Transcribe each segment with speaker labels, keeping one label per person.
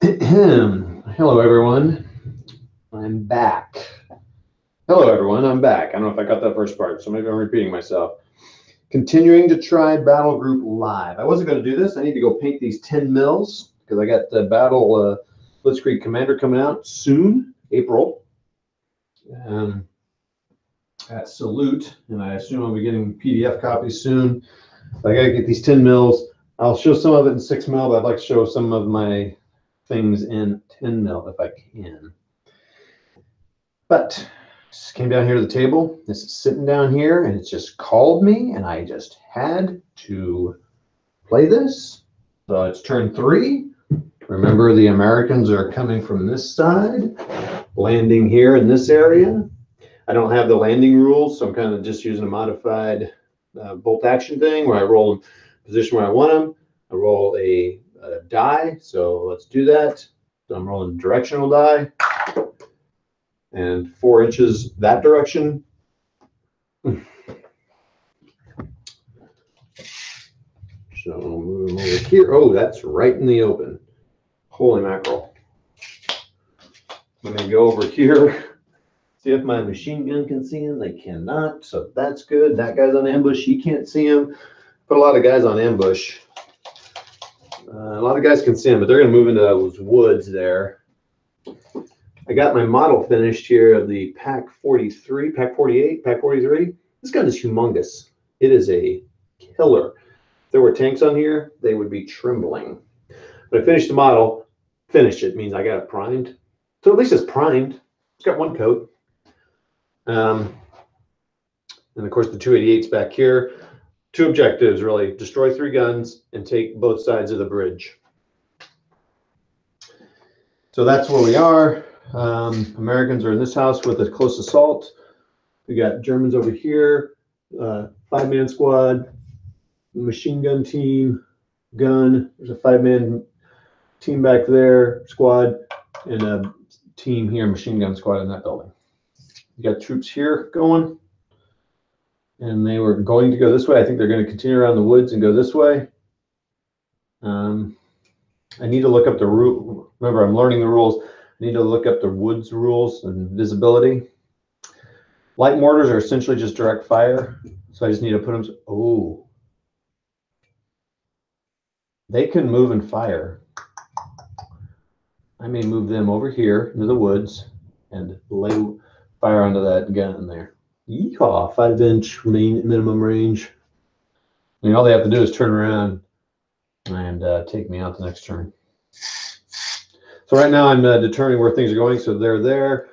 Speaker 1: Hello, everyone. I'm back. Hello, everyone. I'm back. I don't know if I got that first part, so maybe I'm repeating myself. Continuing to try Battlegroup Live. I wasn't going to do this. I need to go paint these 10 mils because I got the Blitzkrieg Commander coming out soon, April. At Salute, and I assume I'll be getting PDF copies soon. I got to get these 10 mils. I'll show some of it in 6 mil, but I'd like to show some of my things in 10 mil if I can. But just came down here to the table. This is sitting down here, and it's just called me, and I just had to play this. So it's turn 3. Remember, the Americans are coming from this side, landing here in this area. I don't have the landing rules, so I'm kind of just using a modified bolt action thing where I roll them position where I want them. I roll a die, so let's do that. So I'm rolling directional die, and 4 inches that direction. So I'll move them over here. Oh, that's right in the open. Holy mackerel. I'm going to go over here, see if my machine gun can see him. They cannot, so that's good. That guy's on ambush. He can't see him. Put a lot of guys on ambush. A lot of guys can see him, but they're going to move into those woods there. I got my model finished here of the Pack 43, Pack 48, Pack 43. This gun is humongous. It is a killer. If there were tanks on here, they would be trembling. But I finished the model. Finished it means I got it primed. So at least it's primed. It's got 1 coat. And of course the 288's back here. 2 objectives, really. Destroy 3 guns and take both sides of the bridge. So that's where we are. Americans are in this house with a close assault. We got Germans over here, 5-man squad, machine gun team, gun. There's a 5-man team back there, squad, and a team here, machine gun squad in that building. You got troops here going. And they were going to go this way. I think they're going to continue around the woods and go this way. I need to look up the rule. Remember, I'm learning the rules. I need to look up the woods rules and visibility. Light mortars are essentially just direct fire. So I just need to put them. Oh, they can move and fire. I may move them over here into the woods and lay fire onto that gun in there. Yeehaw, 5-inch minimum range. I mean, all they have to do is turn around and take me out the next turn. So right now I'm determining where things are going. So they're there.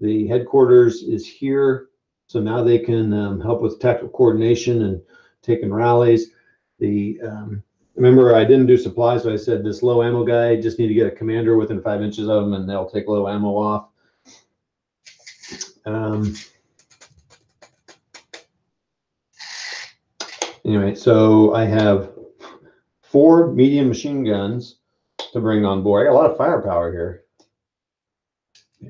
Speaker 1: The headquarters is here. So now they can help with tactical coordination and taking rallies. Remember, I didn't do supplies, so I said this low ammo guy, just need to get a commander within 5 inches of him, and they'll take low ammo off. Anyway, so I have 4 medium machine guns to bring on board. I got a lot of firepower here.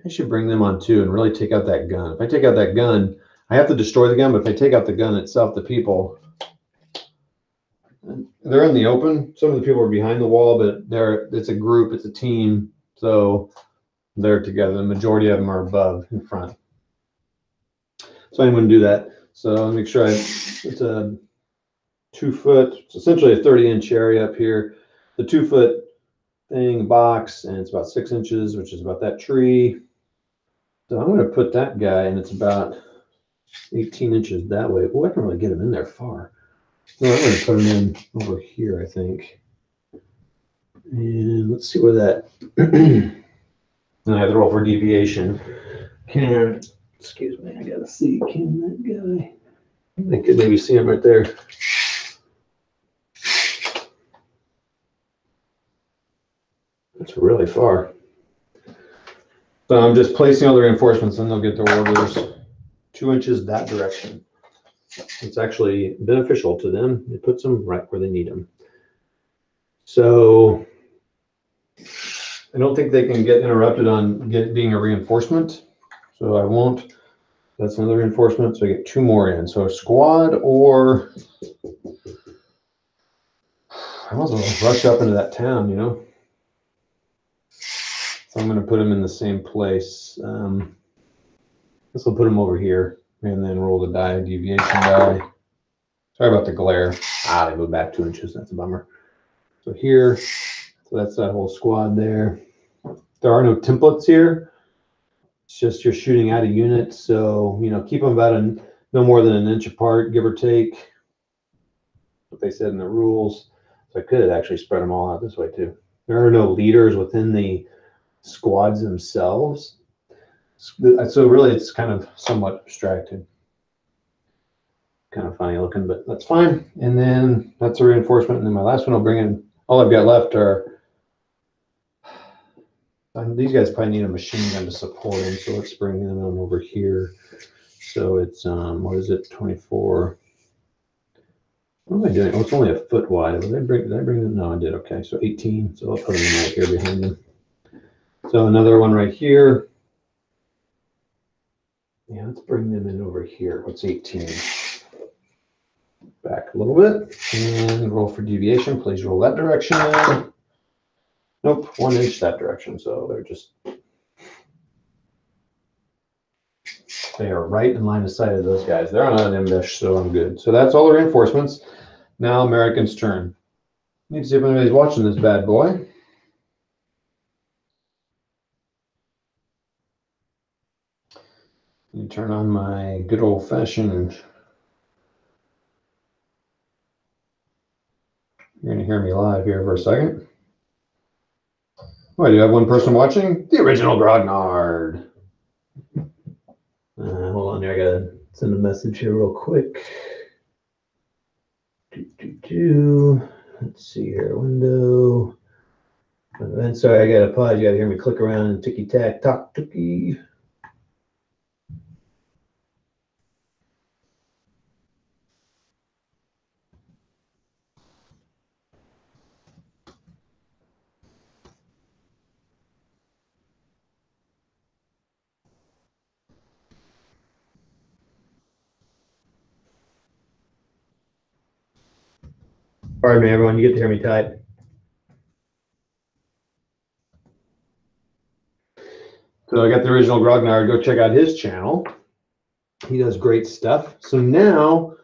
Speaker 1: I should bring them on too and really take out that gun. If I take out that gun, I have to destroy the gun, but if I take out the gun itself, the people, they're in the open. Some of the people are behind the wall, but it's a group, it's a team, so they're together. The majority of them are above in front. So I'm going to do that. So I'll make sure it's a 2-foot, it's essentially a 30-inch area up here. The 2-foot thing box, and it's about 6 inches, which is about that tree. So I'm going to put that guy, and it's about 18 inches that way. Oh, I can really get him in there far. So I'm going to put him in over here, I think. And let's see where that. And I have to roll for deviation. Excuse me, I got to see. Can that guy? I could maybe see him right there. That's really far. So I'm just placing all the reinforcements, and they'll get their orders 2 inches that direction. It's actually beneficial to them. It puts them right where they need them. So I don't think they can get interrupted on being a reinforcement. So I won't. That's another reinforcement. So I get 2 more in. So a squad, or I might as well rush up into that town, you know. So I'm going to put them in the same place. This will put them over here and then roll the die, deviation die. Sorry about the glare. They moved back 2 inches. That's a bummer. So here, so that's that whole squad there. There are no templates here. It's just you're shooting out a unit. So, you know, keep them about no more than an inch apart, give or take. What they said in the rules. So I could actually spread them all out this way too. There are no leaders within the squads themselves. So really it's kind of somewhat abstracted. Kind of funny looking, but that's fine. And then that's a reinforcement. And then my last one I'll bring in, all I've got left are, these guys probably need a machine gun to support them. So let's bring them on over here. So it's, what is it, 24. What am I doing? Oh, it's only a foot wide. Did I bring them? No, I did. Okay, so 18. So I'll put them right here behind them. So another one right here. Yeah, let's bring them in over here. What's 18? Back a little bit and roll for deviation. Please roll that direction. Nope, 1 inch that direction. So they're just, they are right in line of sight of those guys. They're on an ambush, so I'm good. So that's all the reinforcements. Now American's turn. Need to see if anybody's watching this bad boy. You turn on my good old fashioned. You're going to hear me live here for a second. Oh, I do have one person watching. The original Grognard. Hold on here. I got to send a message here real quick. Let's see here. Window. And sorry, I got to pause. You got to hear me click around and ticky tack tock tookie. Pardon me, everyone. You get to hear me type. So I got the original Grognard. Go check out his channel. He does great stuff. So now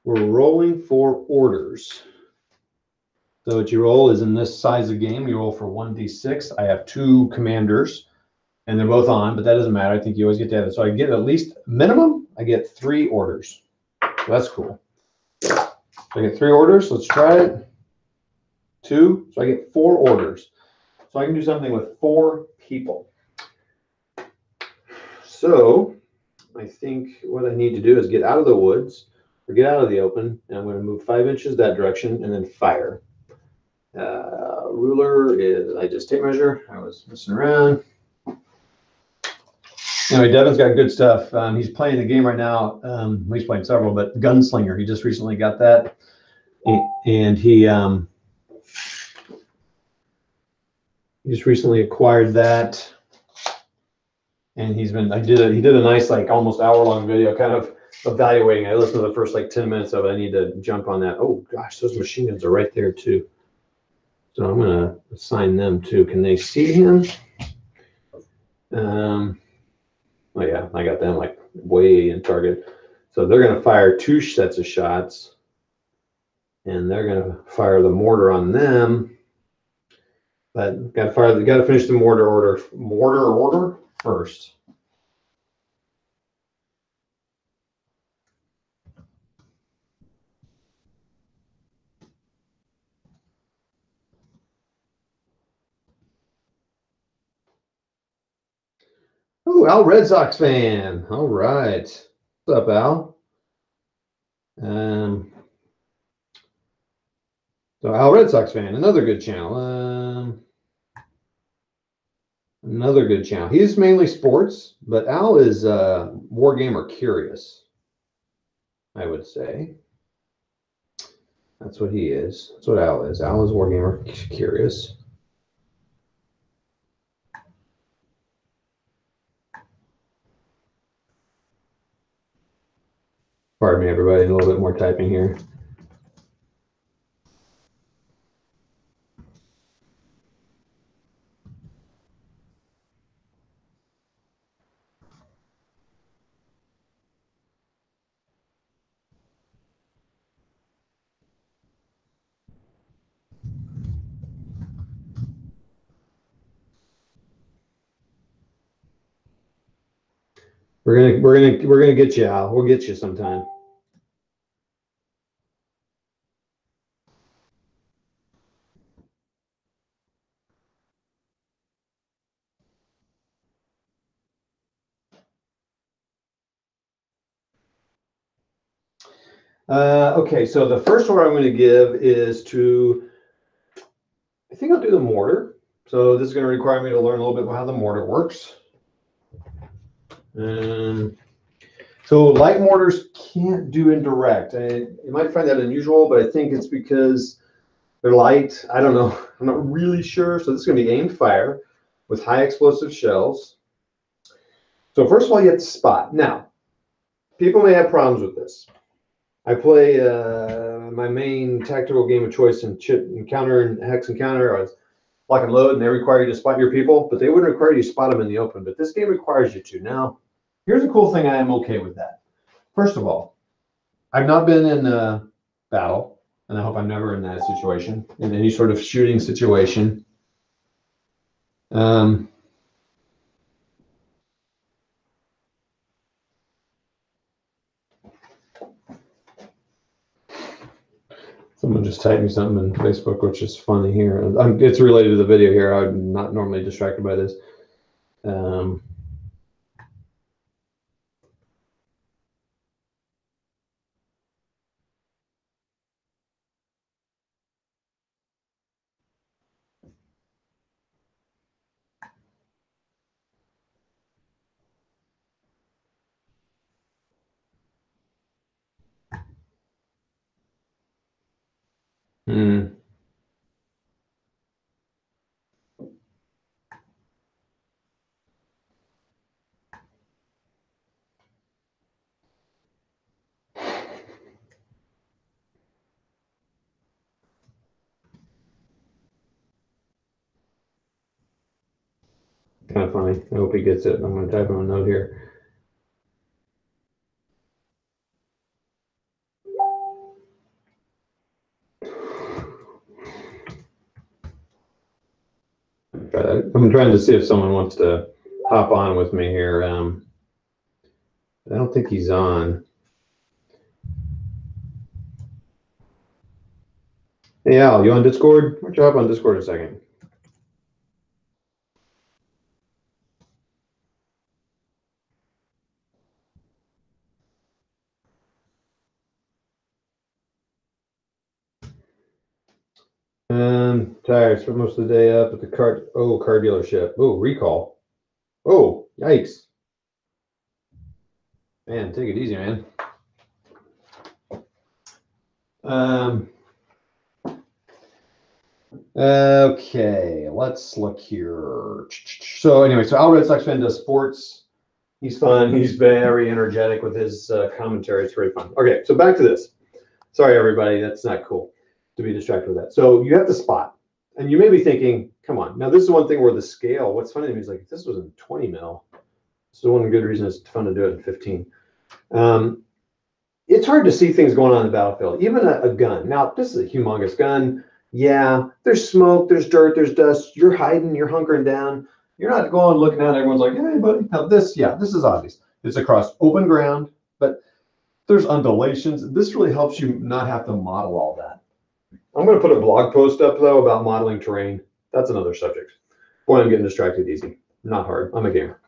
Speaker 1: we're rolling for orders. So what you roll is in this size of game, you roll for 1d6. I have 2 commanders, and they're both on, but that doesn't matter. I think you always get to have it. So I get at least minimum, I get 3 orders. So that's cool. So I get 3 orders. Let's try it. 2. So I get 4 orders. So I can do something with 4 people. So I think what I need to do is get out of the woods or get out of the open, and I'm going to move 5 inches that direction and then fire. Ruler is, I just tape measure. I was messing around. Anyway, Devin's got good stuff. He's playing the game right now. He's playing several, but Gunslinger, he just recently got that. And he just recently acquired that. And he's been, he did a nice, like almost hour-long video kind of evaluating. I listened to the first like 10 minutes of it. I need to jump on that. Oh gosh, those machine guns are right there too. So I'm gonna assign them too. Can they see him? Oh yeah, I got them like way in target. So they're gonna fire 2 sets of shots, and they're gonna fire the mortar on them. But got to finish the mortar order first. Oh, Al, Red Sox fan. All right. What's up, Al? So Al, Red Sox fan, another good channel. Another good channel. He's mainly sports, but Al is Wargamer curious, I would say. That's what he is. That's what Al is. Al is Wargamer curious. Pardon me, everybody. A little bit more typing here. We're gonna get you, Al. We'll get you sometime. Okay, so the first order I'm going to give is to, I think I'll do the mortar. So this is going to require me to learn a little bit about how the mortar works. So light mortars can't do indirect. You might find that unusual, but I think it's because they're light. I don't know. I'm not really sure. So this is going to be aimed fire with high explosive shells. So first of all, you have to spot. Now, people may have problems with this. I play my main tactical game of choice in chit and counter and hex and counter. I was lock and load, and they require you to spot your people, but they wouldn't require you to spot them in the open. But this game requires you to. Now, here's a cool thing. I am okay with that. First of all, I've not been in a battle, and I hope I'm never in that situation, in any sort of shooting situation. Someone just typed me something in Facebook, which is funny here. It's related to the video here. I'm not normally distracted by this. Kind of funny. I hope he gets it. I'm going to type him a note here. I'm trying to see if someone wants to hop on with me here. I don't think he's on. Hey, Al, you on Discord? Why don't you hop on Discord a second? Tired. Spent most of the day up at the car dealership. Oh, recall. Oh, yikes. Man, take it easy, man. Okay, let's look here. So anyway, so Al Red Sox fan does sports. He's fun. He's very energetic with his commentary. It's very fun. Okay, so back to this. Sorry, everybody. That's not cool to be distracted with that. So you have to spot. And you may be thinking, come on. Now, this is one thing where the scale, what's funny to me is like, if this was in 20 mil, this is one good reason it's fun to do it in 15. It's hard to see things going on in the battlefield, even a gun. Now, this is a humongous gun. Yeah, there's smoke, there's dirt, there's dust. You're hiding, you're hunkering down. You're not going looking out. Everyone's like, hey, buddy. Now, this is obvious. It's across open ground, but there's undulations. This really helps you not have to model all that. I'm going to put a blog post up, though, about modeling terrain. That's another subject. Boy, I'm getting distracted easy. Not hard. I'm a gamer.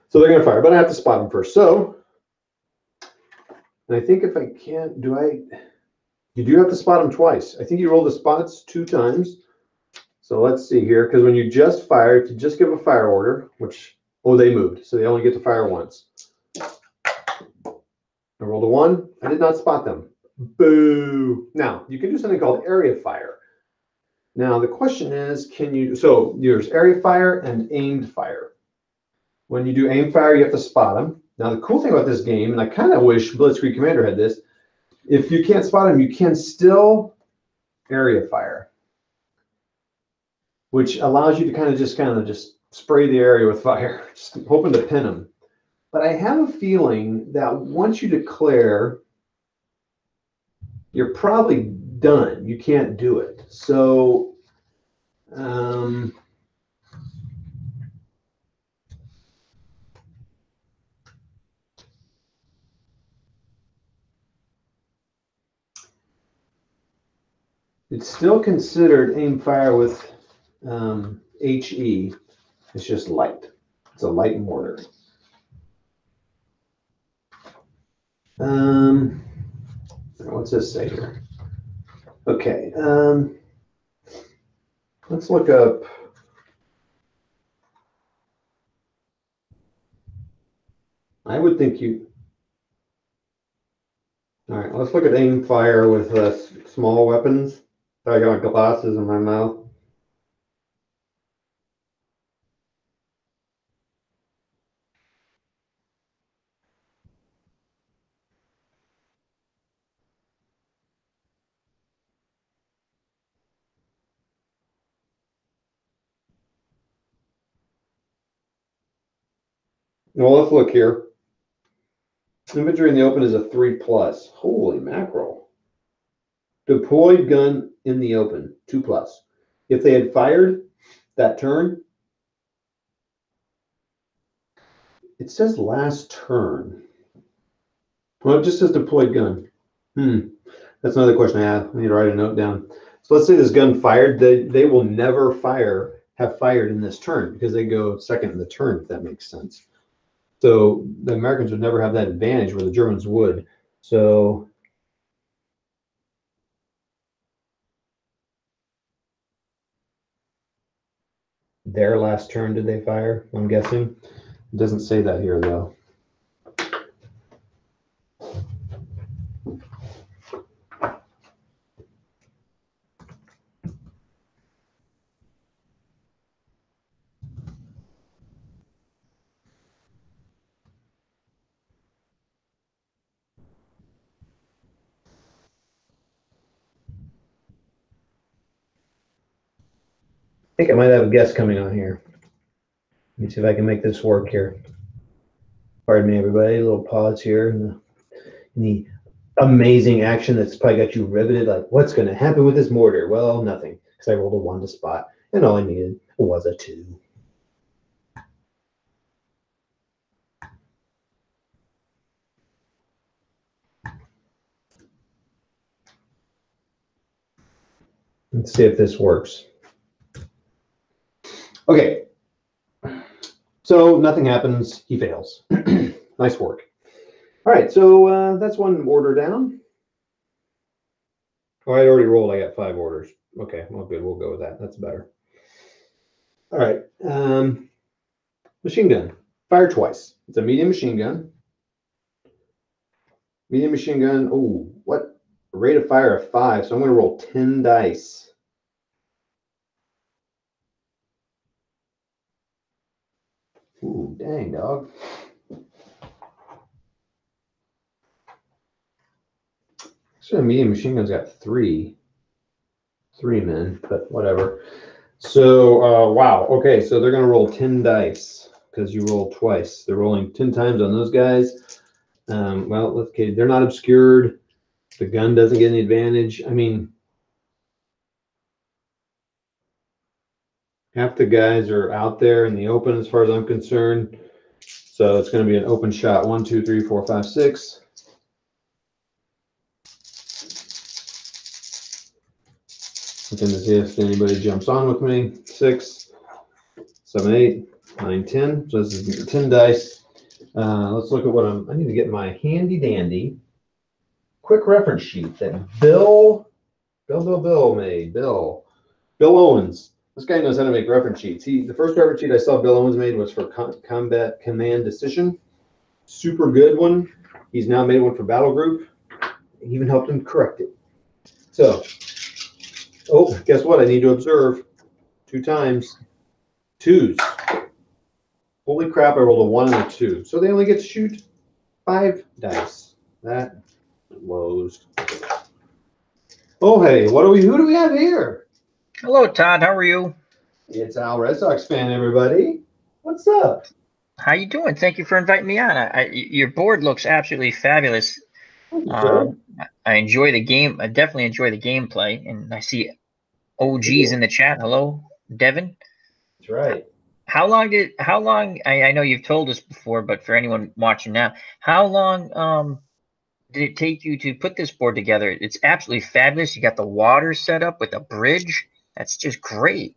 Speaker 1: So they're going to fire, but I have to spot them first. So, and I think if I can't, you do have to spot them twice. I think you roll the spots 2 times. So let's see here, because when you just fire, if you just give a fire order, which, oh, they moved, so they only get to fire once. I rolled a 1. I did not spot them. Boo. Now, you can do something called area fire. Now, the question is, so there's area fire and aimed fire. When you do aim fire, you have to spot them. Now, the cool thing about this game, and I kind of wish Blitzkrieg Commander had this, if you can't spot them, you can still area fire, which allows you to kind of just spray the area with fire, just hoping to pin them. But I have a feeling that once you declare, you're probably done. You can't do it. So, It's still considered aim fire with HE. It's just light. It's a light mortar. What's this say here? Okay. Let's look up. I would think you. All right, let's look at aim fire with small weapons. I got my glasses in my mouth. Well, let's look here. Infantry in the open is a 3+. Holy mackerel. Deployed gun in the open, 2+. If they had fired that turn, it says last turn. Well, it just says deployed gun. That's another question I have. I need to write a note down. So let's say this gun fired. They will never have fired in this turn because they go second in the turn, if that makes sense. So the Americans would never have that advantage where the Germans would. So their last turn, did they fire? I'm guessing. It doesn't say that here, though. I think I might have a guest coming on here. Let me see if I can make this work here. Pardon me, everybody. A little pause here. In the amazing action that's probably got you riveted. Like, what's going to happen with this mortar? Well, nothing, because I rolled a 1 to spot, and all I needed was a 2. Let's see if this works. Okay. So nothing happens. He fails. Nice work. All right. So that's one order down. Oh, I already rolled. I got 5 orders. Okay. Well, good. We'll go with that. That's better. All right. Machine gun. Fire twice. It's a medium machine gun. Medium machine gun. Oh, what? Rate of fire of 5. So I'm going to roll 10 dice. Ooh, dang, dog. So a medium machine gun's got 3 men, but whatever. So, wow. Okay, so they're going to roll 10 dice because you rolled twice. They're rolling 10 times on those guys. Well, okay, they're not obscured. The gun doesn't get any advantage. I mean, half the guys are out there in the open as far as I'm concerned. So it's going to be an open shot. 1, 2, 3, 4, 5, 6. Looking to see if anybody jumps on with me. 6, 7, 8, 9, 10. So this is 10 dice. Let's look at what I need to get my handy dandy quick reference sheet that Bill made. Bill Owens. This guy knows how to make reference sheets. The first reference sheet I saw Bill Owens made was for Combat Command Decision. Super good one. He's now made one for Battlegroup. He even helped him correct it. So, oh, guess what? I need to observe 2 times. 2s. Holy crap, I rolled a 1 and a 2. So they only get to shoot 5 dice. That blows. Oh, hey, who do we have here?
Speaker 2: Hello, Todd. How are you?
Speaker 1: It's Al, Red Sox fan, everybody. What's up?
Speaker 2: How you doing? Thank you for inviting me on. Your board looks absolutely fabulous. I enjoy the game. I definitely enjoy the gameplay, and I see OGs in the chat. Hello, Devin.
Speaker 1: That's right.
Speaker 2: How long? I know you've told us before, but for anyone watching now, how long did it take you to put this board together? It's absolutely fabulous. You got the water set up with a bridge. That's just great.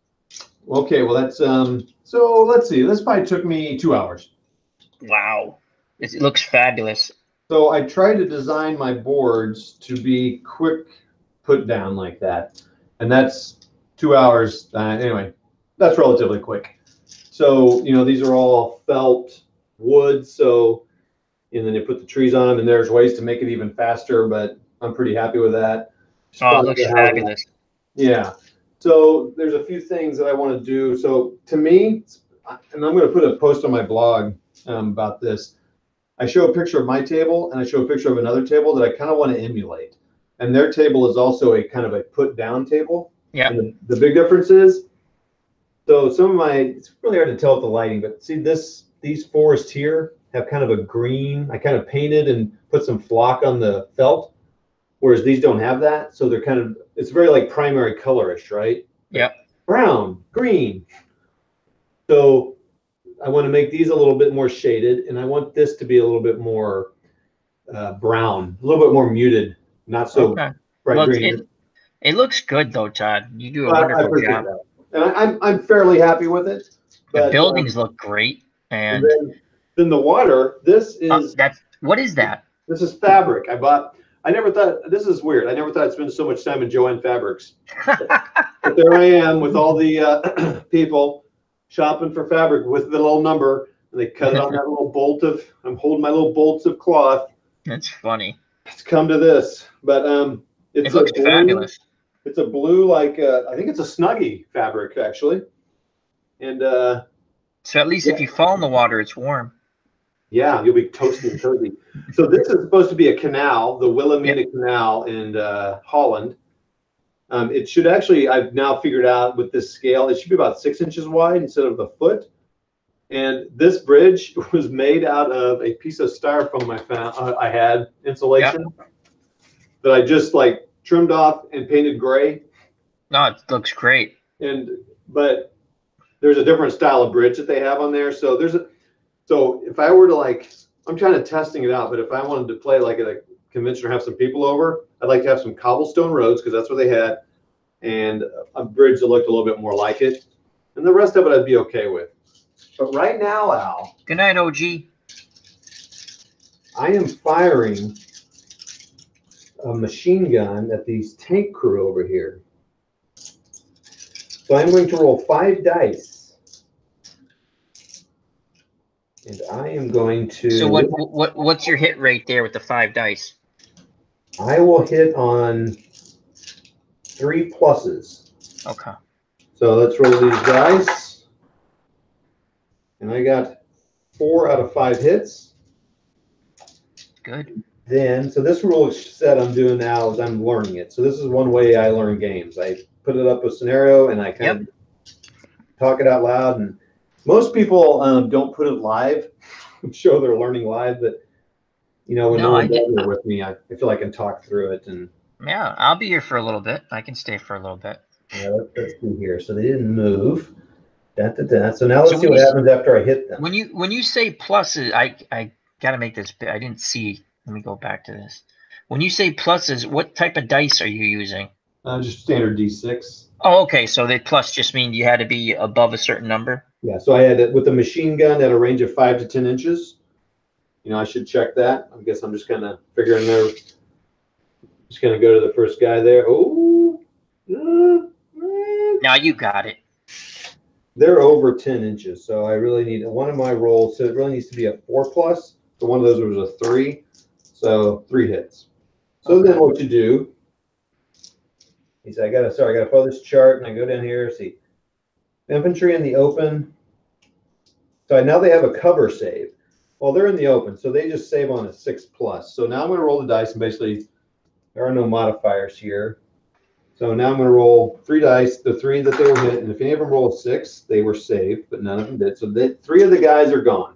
Speaker 1: Okay, well that's so let's see. This probably took me 2 hours.
Speaker 2: Wow. It looks fabulous.
Speaker 1: So I try to design my boards to be quick put down like that. And that's 2 hours. Anyway, that's relatively quick. So, these are all felt wood. So, and then they put the trees on them, and there's ways to make it even faster, but I'm pretty happy with that.
Speaker 2: Oh, it looks fabulous.
Speaker 1: Yeah. So there's a few things that I want to do. So to me, and I'm going to put a post on my blog about this. I show a picture of my table and I show a picture of another table that I kind of want to emulate. And their table is also a kind of a put down table.
Speaker 2: Yeah.
Speaker 1: And the big difference is, so it's really hard to tell with the lighting, but see these forests here have kind of a green. I kind of painted and put some flock on the felt, whereas these don't have that. So they're it's very like primary colorish, right?
Speaker 2: Yep.
Speaker 1: Brown, green. So I want to make these a little bit more shaded, and I want this to be a little bit more brown, a little bit more muted, not so bright green.
Speaker 2: It looks good though, Todd. You do a
Speaker 1: I
Speaker 2: wonderful
Speaker 1: appreciate
Speaker 2: job.
Speaker 1: that. And I'm fairly happy with it.
Speaker 2: The buildings look great, and
Speaker 1: then the water. This is
Speaker 2: what is that?
Speaker 1: This is fabric. I never thought, this is weird. I never thought I'd spend so much time in Joann Fabrics. But there I am with all the people shopping for fabric with the little number, and they cut it on that little I'm holding my little bolts of cloth.
Speaker 2: That's funny.
Speaker 1: It's come to this, but
Speaker 2: it looks fabulous.
Speaker 1: It's a blue, I think it's a Snuggie fabric actually, and
Speaker 2: so at least if you fall in the water, it's warm.
Speaker 1: Yeah, you'll be toasty and cozy. So this is supposed to be a canal, the Wilhelmina Canal in Holland. It should actually, I've now figured out with this scale, it should be about 6 inches wide instead of the foot. And this bridge was made out of a piece of styrofoam I had, insulation, that I just trimmed off and painted gray.
Speaker 2: No, it looks great.
Speaker 1: But there's a different style of bridge that they have on there. So So if I were to I'm kind of testing it out, but if I wanted to play at a convention or have some people over, I'd like to have some cobblestone roads because that's what they had, and a bridge that looked a little bit more like it. And the rest of it I'd be okay with. But right now, Al.
Speaker 2: Good night, OG.
Speaker 1: I am firing a machine gun at these tank crew over here. So I'm going to roll 5 dice. And I am going to.
Speaker 2: So what's your hit rate there with the 5 dice?
Speaker 1: I will hit on 3 pluses.
Speaker 2: Okay.
Speaker 1: So let's roll these dice. And I got 4 out of 5 hits.
Speaker 2: Good.
Speaker 1: So this rule set I'm doing now is I'm learning it. So this is one way I learn games. I put it up a scenario and I kind of talk it out loud. And most people don't put it live, show they're learning live, but when no one's there with me, I feel I can talk through it. And
Speaker 2: yeah, I'll be here for a little bit. I can stay for a little bit.
Speaker 1: Yeah, let's see here. So they didn't move. So now let's see what happens after I hit them.
Speaker 2: When you say pluses, I got to make this bit. I didn't see. Let me go back to this. When you say pluses, what type of dice are you using?
Speaker 1: Just standard D6.
Speaker 2: Oh, okay. So the plus just mean you had to be above a certain number?
Speaker 1: Yeah, so I had it with the machine gun at a range of 5 to 10 inches. I should check that. I guess I'm just kind of figuring there. Just going to go to the first guy there. Oh.
Speaker 2: Now you got it.
Speaker 1: They're over 10 inches, so I really need one of my rolls. So it really needs to be a 4 plus. So one of those was a 3. So 3 hits. So then what you do is I gotta follow this chart, and I go down here, see infantry in the open. So now they have a cover save. Well, they're in the open, so they just save on a 6 plus. So now I'm going to roll the dice, and basically there are no modifiers here. So now I'm going to roll 3 dice, the 3 that they were hit, and if any of them roll a 6, they were saved, but none of them did. So 3 of the guys are gone.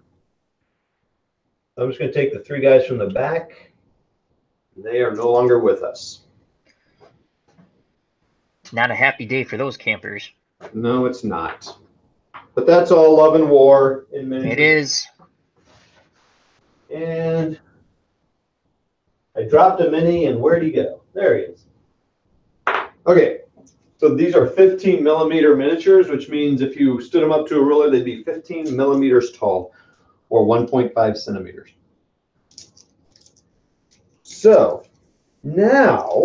Speaker 1: I'm just going to take the 3 guys from the back. They are no longer with us.
Speaker 2: It's not a happy day for those campers.
Speaker 1: No, it's not. But that's all love and war in miniatures.
Speaker 2: It is.
Speaker 1: And I dropped a mini, and where'd he go? There he is. Okay, so these are 15 millimeter miniatures, which means if you stood them up to a ruler, they'd be 15 millimeters tall, or 1.5 centimeters. So now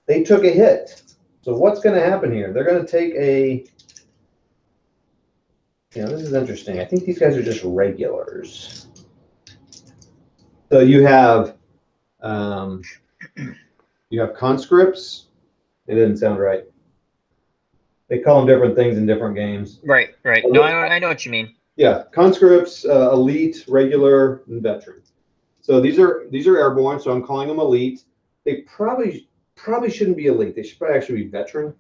Speaker 1: they took a hit. So what's going to happen here? They're going to take a, this is interesting. I think these guys are just regulars. So you have conscripts. It didn't sound right. They call them different things in different games.
Speaker 2: Right. No, I know what you mean.
Speaker 1: Yeah, conscripts, elite, regular, and veteran. So these are airborne. So I'm calling them elite. They probably shouldn't be elite. They should probably actually be veteran.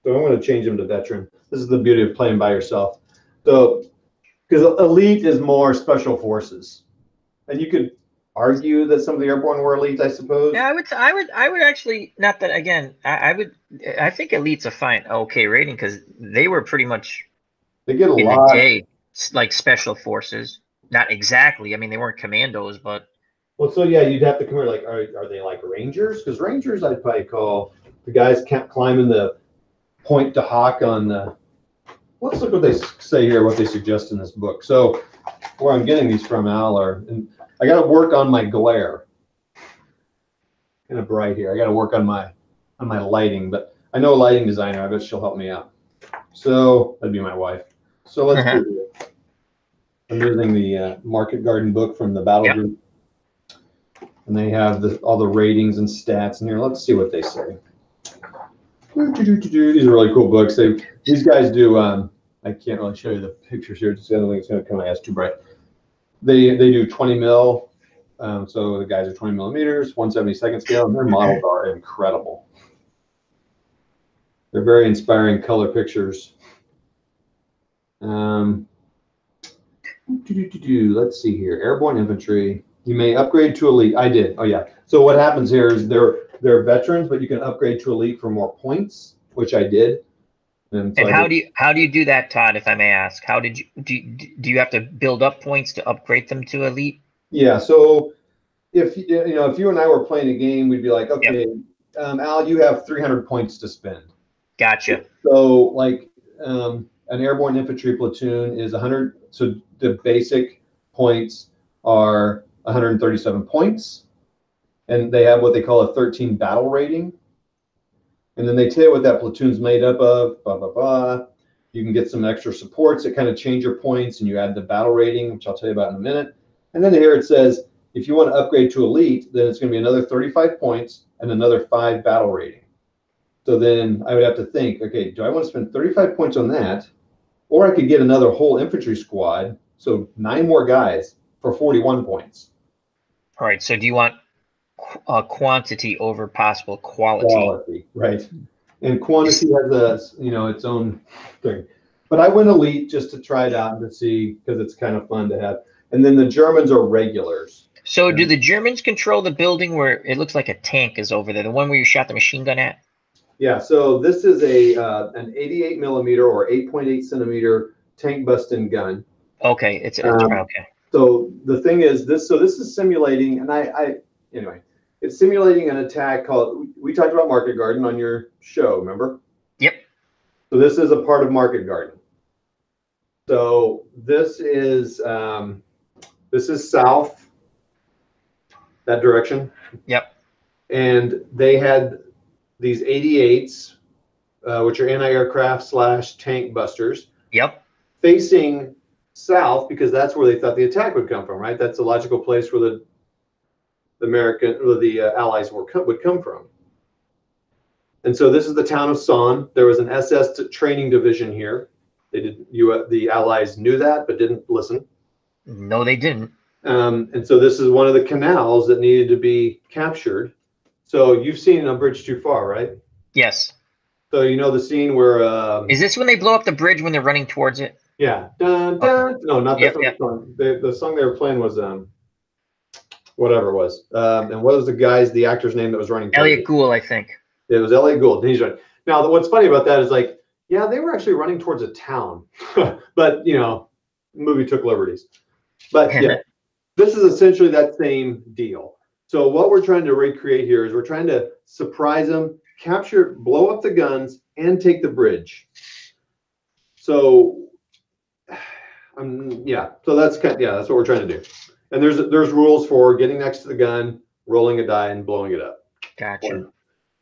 Speaker 1: So I'm going to change them to veteran. This is the beauty of playing by yourself. So because elite is more special forces, and you could argue that some of the airborne were elite, I suppose.
Speaker 2: Yeah, I would actually, not that again. I think elite's a fine, okay rating because they were pretty much
Speaker 1: they get a
Speaker 2: in
Speaker 1: lot
Speaker 2: the day like special forces. Not exactly. I mean, they weren't commandos, but.
Speaker 1: Well, so yeah, you'd have to compare. Like, are they like rangers? Because rangers, I'd probably call the guys climbing the point to hawk on the. Let's look what they say here, what they suggest in this book. So, where I'm getting these from, Al, and I got to work on my glare. Kind of bright here. I got to work on my lighting, but I know a lighting designer. I bet she'll help me out. So that'd be my wife. So let's do it. I'm using the Market Garden book from the Battlegroup, and they have all the ratings and stats in here. Let's see what they say. These are really cool books. These guys do. I can't really show you the pictures here. I don't think it's going to come out as too bright. They do 20 mil. So the guys are 20 millimeters, 1/72 scale, and their models are incredible. They're very inspiring color pictures. Let's see here. Airborne infantry. You may upgrade to elite. I did. Oh yeah. So what happens here is they're veterans, but you can upgrade to elite for more points, which I did.
Speaker 2: And how do you do that, Todd? If I may ask, how did you do you have to build up points to upgrade them to elite?
Speaker 1: Yeah. So if you and I were playing a game, we'd be like, okay, Al, you have 300 points to spend.
Speaker 2: Gotcha.
Speaker 1: So like an airborne infantry platoon is 100. So the basic points are 137 points, and they have what they call a 13 battle rating. And then they tell you what that platoon's made up of, blah, blah, blah. You can get some extra supports that kind of change your points, and you add the battle rating, which I'll tell you about in a minute. And then here it says, if you want to upgrade to elite, then it's going to be another 35 points and another 5 battle rating. So then I would have to think, okay, do I want to spend 35 points on that? Or I could get another whole infantry squad, so 9 more guys for 41 points.
Speaker 2: All right, so do you want quantity over possible quality?
Speaker 1: Quality, right. And quantity has its own thing. But I went elite just to try it out and to see, because it's kind of fun to have. And then the Germans are regulars.
Speaker 2: So do the Germans control the building where it looks like a tank is over there, the one where you shot the machine gun at?
Speaker 1: Yeah, so this is an 88 millimeter or 8.8 centimeter tank busting gun.
Speaker 2: Okay, it's okay.
Speaker 1: So the thing is, this is simulating, and anyway, it's simulating an attack called, we talked about Market Garden on your show, remember?
Speaker 2: Yep.
Speaker 1: So this is a part of Market Garden. So this is south, that direction.
Speaker 2: Yep.
Speaker 1: And they had these 88s, which are anti-aircraft / tank busters.
Speaker 2: Yep.
Speaker 1: Facing south, because that's where they thought the attack would come from, right? That's a logical place where the American or the Allies would come from. And so this is the town of Son. There was an SS training division here. The Allies knew that, but didn't listen.
Speaker 2: No, they didn't.
Speaker 1: And so this is one of the canals that needed to be captured. So you've seen A Bridge Too Far, right?
Speaker 2: Yes.
Speaker 1: So you know the scene where
Speaker 2: is this when they blow up the bridge when they're running towards it?
Speaker 1: Yeah. Dun, dun. Okay. No, not that song. The song they were playing was whatever it was. And what was the actor's name that was running?
Speaker 2: Elliot Gould, I think.
Speaker 1: It was Elliot Gould. He's running. Now, what's funny about that is like, yeah, they were actually running towards a town, but the movie took liberties. But yeah, this is essentially that same deal. So what we're trying to recreate here is we're trying to surprise them, capture, blow up the guns, and take the bridge. So, yeah. So that's that's what we're trying to do. And there's rules for getting next to the gun, rolling a die, and blowing it up.
Speaker 2: Gotcha.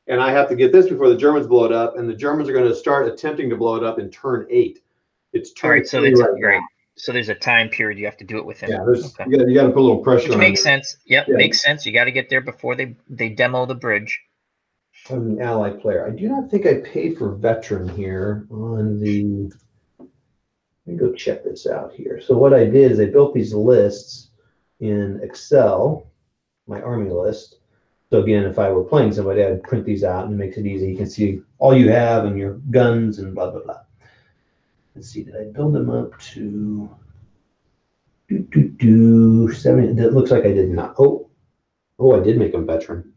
Speaker 1: And I have to get this before the Germans blow it up, and the Germans are going to start attempting to blow it up in turn 8. It's turn
Speaker 2: All right, so
Speaker 1: 3
Speaker 2: it's
Speaker 1: right
Speaker 2: great.
Speaker 1: now.
Speaker 2: So there's a time period you have to do it within.
Speaker 1: Yeah,
Speaker 2: okay.
Speaker 1: you got to put a little pressure
Speaker 2: Which
Speaker 1: on
Speaker 2: makes
Speaker 1: it.
Speaker 2: sense. Yep,
Speaker 1: Yeah.
Speaker 2: makes sense. You got to get there before they demo the bridge.
Speaker 1: I'm an ally player. I do not think I paid for veteran here on the. Let me go check this out here. So what I did is I built these lists in Excel, my army list. So again, if I were playing somebody, I'd print these out and it makes it easy. You can see all you have and your guns and blah, blah, blah. Let's see, did I build them up to 70? It looks like I did not. Oh, I did make them veteran.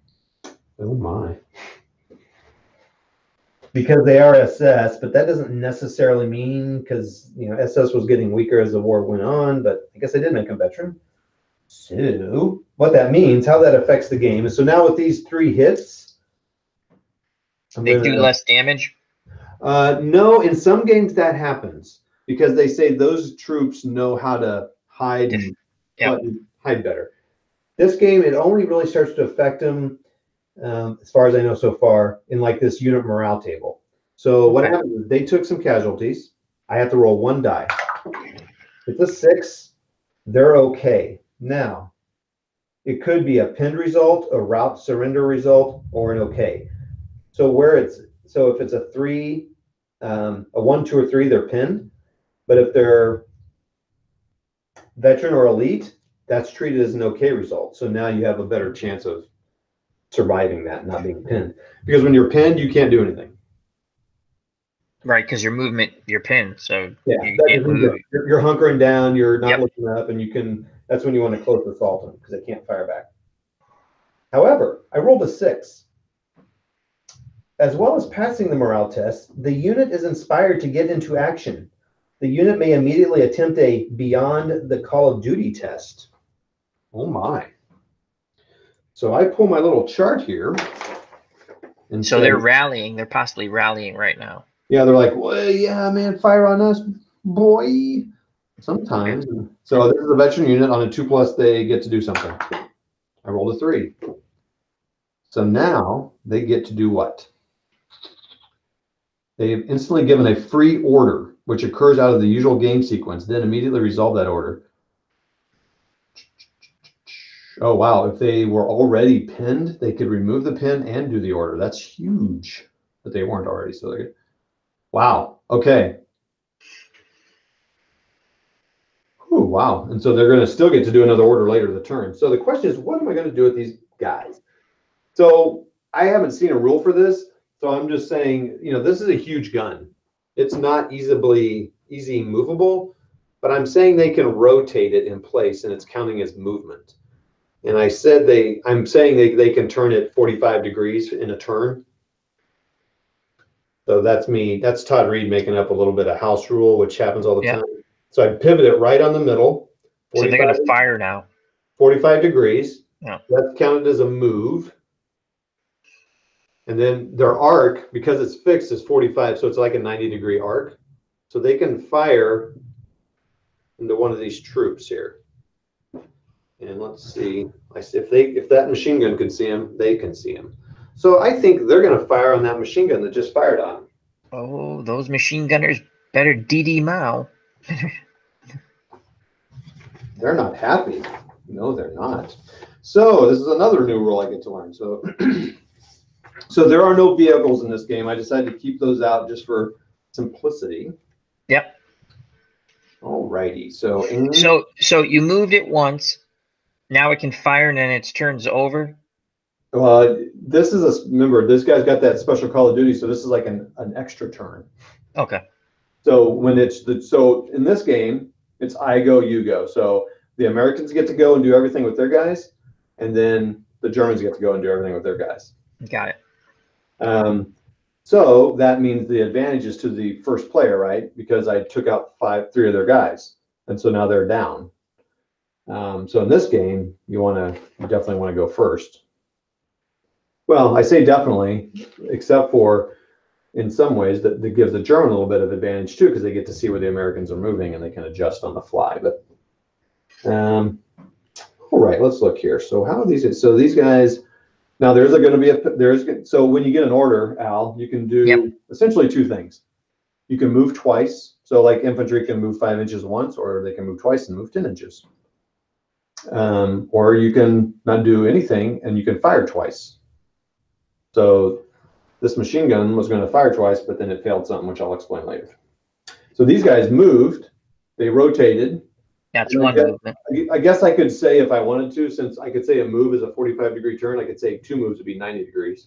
Speaker 1: Oh my. Because they are SS, but that doesn't necessarily mean because SS was getting weaker as the war went on, but I guess I did make them veteran. So what that means, how that affects the game is, so now with these 3 hits,
Speaker 2: they do less damage?
Speaker 1: No, in some games that happens because they say those troops know how to hide and hide better. This game, it only really starts to affect them, as far as I know so far, in like this unit morale table. So what happens is they took some casualties. I have to roll 1 die. If it's a 6, they're okay. Now, it could be a pinned result, a rout surrender result, or an okay. So if it's a 3, a 1, 2, or 3, they're pinned. But if they're veteran or elite, that's treated as an okay result. So now you have a better chance of surviving that and not being pinned. Because when you're pinned, you can't do anything.
Speaker 2: Right, because your movement, you're pinned, so
Speaker 1: yeah,
Speaker 2: you can't move.
Speaker 1: You're hunkering down, you're not looking up, and that's when you want to close assault them because they can't fire back. However, I rolled a 6. As well as passing the morale test, the unit is inspired to get into action. The unit may immediately attempt a beyond the Call of Duty test. Oh my. So I pull my little chart here.
Speaker 2: And so they're rallying. They're possibly rallying right now.
Speaker 1: Yeah, they're like, well, yeah, man, fire on us, boy. Sometimes. So this is a veteran unit. On a 2+, they get to do something. I rolled a 3. So now they get to do what? They've instantly given a free order, which occurs out of the usual game sequence, then immediately resolve that order. Oh, wow. If they were already pinned, they could remove the pin and do the order. That's huge, but they weren't already. So they're good. Wow. Okay. Ooh, wow. And so they're going to still get to do another order later in the turn. So the question is, what am I going to do with these guys? So I haven't seen a rule for this. So I'm just saying, this is a huge gun. It's not easy movable, but I'm saying they can rotate it in place and it's counting as movement. And I'm saying they can turn it 45 degrees in a turn. So that's Todd Reed making up a little bit of house rule, which happens all the time. So I pivot it right on the middle.
Speaker 2: So they're going to fire now.
Speaker 1: 45 degrees.
Speaker 2: Yeah.
Speaker 1: That's counted as a move. And then their arc, because it's fixed, is 45, so it's like a 90-degree arc. So they can fire into one of these troops here. And let's see, if that machine gun can see him, they can see him. So I think they're going to fire on that machine gun that just fired on him.
Speaker 2: Oh, those machine gunners better DD Mao.
Speaker 1: They're not happy. No, they're not. So this is another new rule I get to learn. So So there are no vehicles in this game. I decided to keep those out just for simplicity.
Speaker 2: Yep.
Speaker 1: Alrighty.
Speaker 2: So you moved it once. Now it can fire and then its turn's over.
Speaker 1: This is remember, this guy's got that special Call of Duty, so this is like an extra turn.
Speaker 2: Okay.
Speaker 1: So when so in this game, it's I go, you go. So the Americans get to go and do everything with their guys, and then the Germans get to go and do everything with their guys.
Speaker 2: Got it.
Speaker 1: So that means the advantage is to the first player, right? Because I took out 3 of their guys, and so now they're down. So in this game, you definitely want to go first. Well, I say definitely, except for in some ways that gives the German a little bit of advantage too, because they get to see where the Americans are moving and they can adjust on the fly. But all right, let's look here. So how are these? So these guys. Now there's going to be so when you get an order, Al, you can do essentially two things. You can move twice. So like infantry can move 5 inches once, or they can move twice and move 10 inches. Or you can not do anything and you can fire twice. So this machine gun was going to fire twice, but then it failed something, which I'll explain later. So these guys moved, they rotated.
Speaker 2: That's one movement.
Speaker 1: I guess I could say if I wanted to, since I could say a move is a 45-degree turn, I could say 2 moves would be 90 degrees,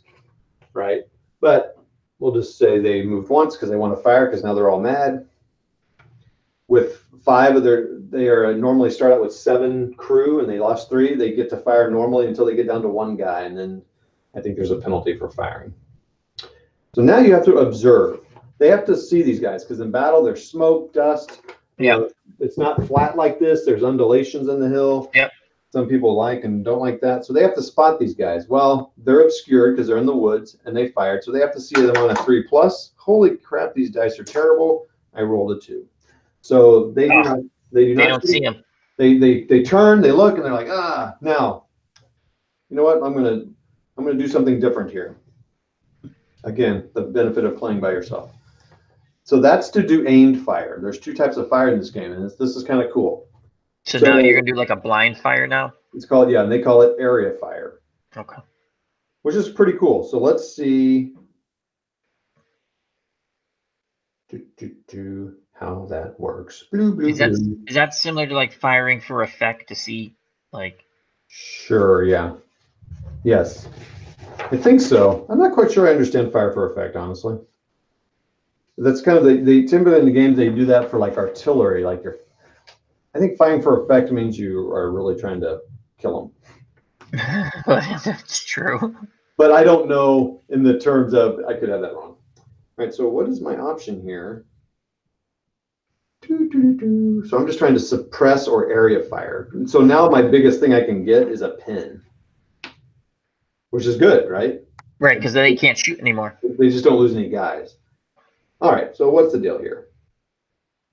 Speaker 1: right? But we'll just say they moved once because they want to fire because now they're all mad. With 5 of they are normally start out with 7 crew and they lost 3. They get to fire normally until they get down to 1 guy, and then I think there's a penalty for firing. So now you have to observe. They have to see these guys because in battle there's smoke, dust.
Speaker 2: Yeah.
Speaker 1: It's not flat like this. There's undulations in the hill.
Speaker 2: Yep.
Speaker 1: Some people like and don't like that. So they have to spot these guys. Well, they're obscured because they're in the woods and they fired. So they have to see them on a 3+. Holy crap, these dice are terrible. I rolled a 2. So they do not
Speaker 2: They don't see them.
Speaker 1: They turn, they look, and they're like, now, you know what? I'm gonna do something different here. Again, the benefit of playing by yourself. So that's to do aimed fire. There's 2 types of fire in this game, and this is kind of cool.
Speaker 2: So now you're gonna do like a blind fire now?
Speaker 1: It's called, and they call it area fire.
Speaker 2: Okay.
Speaker 1: Which is pretty cool. So let's see how that works.
Speaker 2: Is that similar to like firing for effect to see like? Sure,
Speaker 1: yeah. Yes. I think so. I'm not quite sure I understand fire for effect, honestly. That's kind of typically in the games they do that for like artillery, like I think firing for effect means you are really trying to kill them.
Speaker 2: That's true.
Speaker 1: But I don't know in the terms of, I could have that wrong. All right, so what is my option here? So I'm just trying to suppress or area fire. So now my biggest thing I can get is a pin, which is good, right?
Speaker 2: Right, because they can't shoot anymore.
Speaker 1: They just don't lose any guys. All right, so what's the deal here?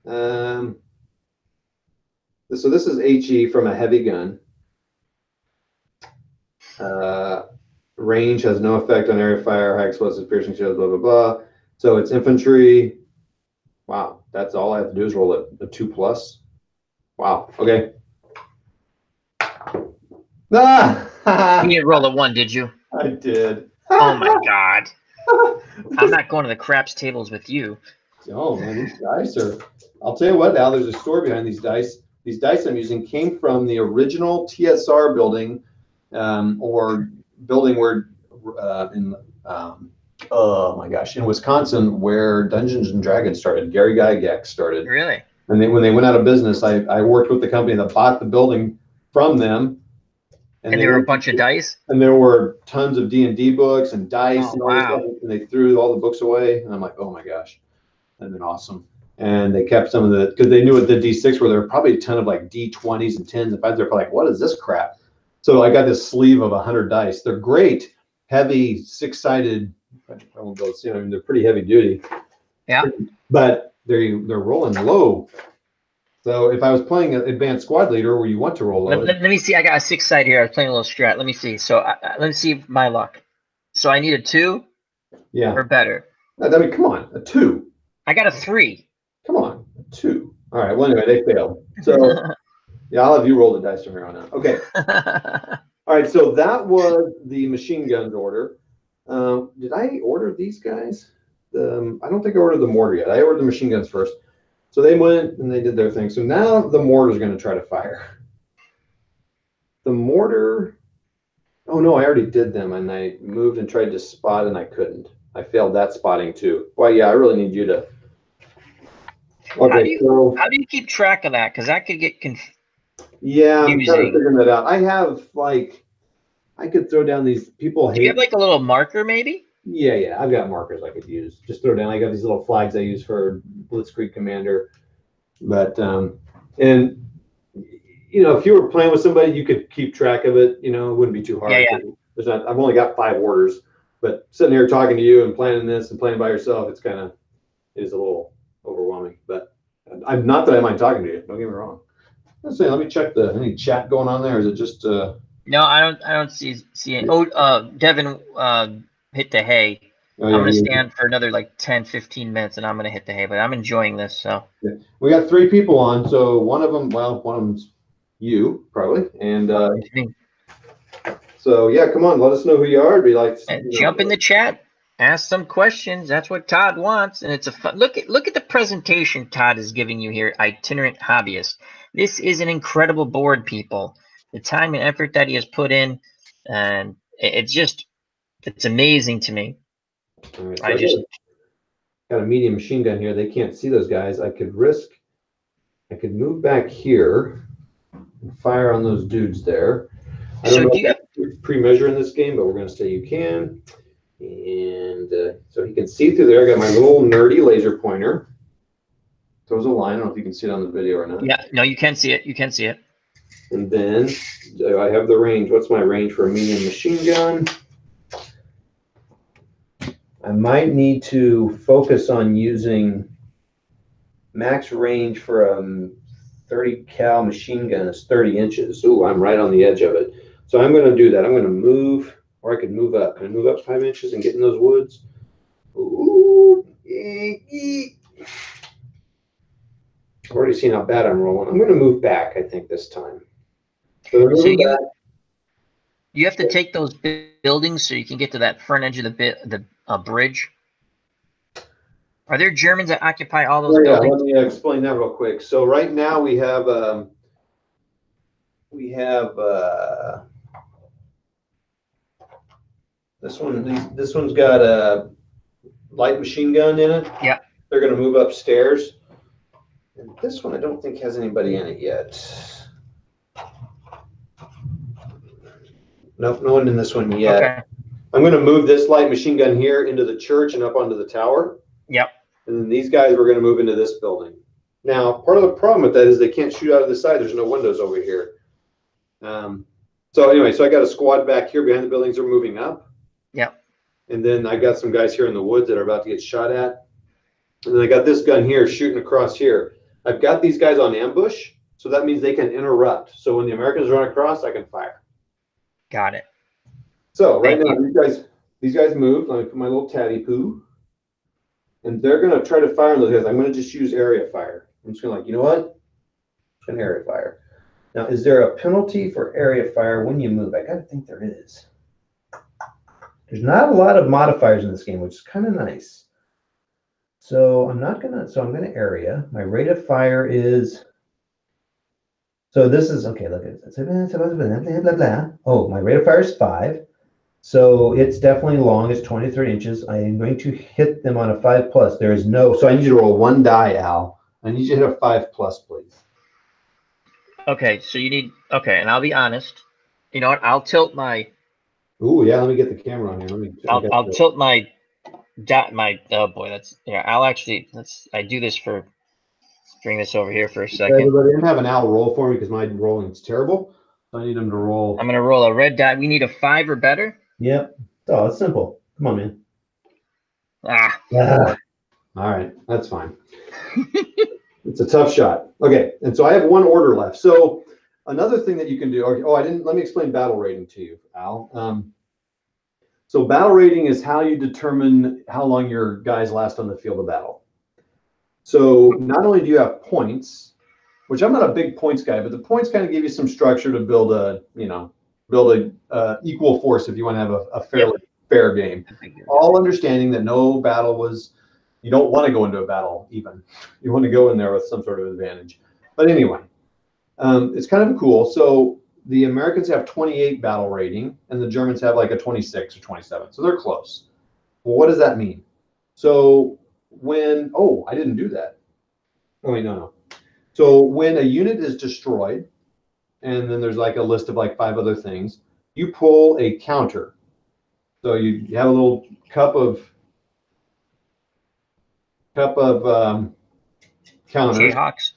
Speaker 1: So this is HE from a heavy gun. Range has no effect on area fire, high explosive piercing shells, blah, blah, blah. So it's infantry. Wow, that's all I have to do is roll a 2+. Wow, okay.
Speaker 2: You didn't roll a 1, did you?
Speaker 1: I did.
Speaker 2: Oh my God. I'm not going to the craps tables with you.
Speaker 1: Oh man, these dice are, I'll tell you what, Al, there's a story behind these dice. These dice I'm using came from the original TSR building, or building where oh my gosh, in Wisconsin, where Dungeons and Dragons started. Gary Gygax started.
Speaker 2: Really?
Speaker 1: And when they went out of business, I worked with the company that bought the building from them.
Speaker 2: And there were a bunch of dice?
Speaker 1: And there were tons of D&D books and dice and all this
Speaker 2: wow.
Speaker 1: stuff. And they threw all the books away. And I'm like, oh my gosh, that'd been awesome. And they kept some of the, because they knew at the D6 where there were probably a ton of like D20s and 10s and 5s. They're like, what is this crap? So I got this sleeve of 100 dice. They're great, heavy, 6-sided. I won't go see. I mean, they're pretty heavy duty.
Speaker 2: Yeah.
Speaker 1: But they're rolling low. So if I was playing an advanced squad leader where you want to roll low.
Speaker 2: Let me see. I got a 6-side here. I was playing a little strat. Let me see. So let me see my luck. So I need a 2.
Speaker 1: Yeah.
Speaker 2: Or better.
Speaker 1: I mean, come on, a 2.
Speaker 2: I got a 3.
Speaker 1: Come on, a 2. All right. Well, anyway, they failed. So yeah, I'll have you roll the dice from here on out. Okay. All right. So that was the machine guns order. Did I order these guys? I don't think I ordered the mortar yet. I ordered the machine guns first. So they went and they did their thing. So now the mortar is going to try to fire. The mortar. Oh no, I already did them, and I moved and tried to spot, and I couldn't. I failed that spotting too. Well, yeah, I really need you to. Okay,
Speaker 2: how do you keep track of that? Because that could get confusing.
Speaker 1: Yeah, I'm kind of figuring that out. I have like, I could throw down these people.
Speaker 2: Do you have like a little marker, maybe?
Speaker 1: Yeah, I've got markers I could use. Just throw down. I got these little flags I use for Blitzkrieg Commander, but and you know, if you were playing with somebody, you could keep track of it. You know, it wouldn't be too hard.
Speaker 2: Yeah.
Speaker 1: There's not. I've only got 5 orders, but sitting here talking to you and planning this and playing by yourself, it is a little overwhelming. But I'm not that I mind talking to you. Don't get me wrong. Let's see. Let me check any chat going on there. Is it just?
Speaker 2: No, I don't see it. Oh, Devin hit the hay.
Speaker 1: Oh,
Speaker 2: I'm
Speaker 1: yeah,
Speaker 2: gonna stand for another like 10, 15 minutes, and I'm gonna hit the hay. But I'm enjoying this. So
Speaker 1: yeah. We got 3 people on. So one of them's you probably, and so yeah, come on, let us know who you are. It'd be like
Speaker 2: jump in the chat, ask some questions. That's what Todd wants, and it's a fun look at the presentation Todd is giving you here. Itinerant Hobbyist. This is an incredible board, people. The time and effort that he has put in, and it's amazing to me.
Speaker 1: All right, so got a medium machine gun here. They can't see those guys. I could move back here and fire on those dudes there. I don't know if you pre-measure in this game, but we're going to say you can. And so he can see through there. I got my little nerdy laser pointer. Throws a line. I don't know if you can see it on the video or not.
Speaker 2: Yeah, no, you can see it. You can see it.
Speaker 1: And then I have the range. What's my range for a medium machine gun? I might need to focus on using max range for a 30 cal machine gun is 30 inches. Ooh, I'm right on the edge of it. So I'm going to do that. I'm going to move, or I could move up. Can I move up 5 inches and get in those woods? Ooh, I've already seen how bad I'm rolling. I'm going to move back, I think, this time. So
Speaker 2: you have to take those buildings so you can get to that front edge of the bridge. Are there Germans that occupy all those buildings?
Speaker 1: Let me explain that real quick. So right now we have this one. This one's got a light machine gun in it.
Speaker 2: Yeah.
Speaker 1: They're going to move upstairs. And this one I don't think has anybody in it yet. Nope, no one in this one yet.
Speaker 2: Okay.
Speaker 1: I'm going to move this light machine gun here into the church and up onto the tower.
Speaker 2: Yep.
Speaker 1: And then these guys were going to move into this building. Now, part of the problem with that is they can't shoot out of the side. There's no windows over here. So anyway, so I got a squad back here behind the buildings. They're moving up.
Speaker 2: Yep.
Speaker 1: And then I got some guys here in the woods that are about to get shot at. And then I got this gun here shooting across here. I've got these guys on ambush, so that means they can interrupt. So when the Americans run across, I can fire.
Speaker 2: Got it.
Speaker 1: So right now, these guys moved. Let me put my little tatty poo. And they're going to try to fire on those guys. I'm going to just use area fire. I'm just going to you know what? I'm going to area fire. Now, is there a penalty for area fire when you move? I got to think there is. There's not a lot of modifiers in this game, which is kind of nice. So I'm going to area. My rate of fire is, so this is, okay, look at it. Oh, my rate of fire is 5. So it's definitely long. It's 20 to 30 inches. I am going to hit them on a 5+. There is no, so I need you to roll 1 die, Al. I need you to hit a 5+, please.
Speaker 2: Okay, so you need, okay, and I'll be honest. You know what? I'll tilt my.
Speaker 1: Ooh, yeah, let me get the camera on here.
Speaker 2: I'll tilt my oh boy, that's, yeah, I'll actually, I do this for, bring this over here for a second.
Speaker 1: Everybody, I'm having Al roll for me because my rolling is terrible. So I need him to roll.
Speaker 2: I'm going to roll a red die. We need a 5 or better.
Speaker 1: Yep. Oh, it's simple. Come on, man.
Speaker 2: Ah.
Speaker 1: All right, that's fine. It's a tough shot. Okay, and so I have 1 order left. So another thing that you can do. Okay, let me explain battle rating to you, Al. So battle rating is how you determine how long your guys last on the field of battle. So not only do you have points, which I'm not a big points guy, but the points kind of give you some structure to build a equal force if you want to have a fairly fair game. All understanding that no battle was, you don't want to go into a battle even. You want to go in there with some sort of advantage. But anyway, it's kind of cool. So the Americans have 28 battle rating, and the Germans have like a 26 or 27. So they're close. Well, what does that mean? So when, I didn't do that. Oh, wait, no. So when a unit is destroyed, and then there's like a list of like 5 other things, you pull a counter. So you have a little cup of counters.
Speaker 2: Jayhawks.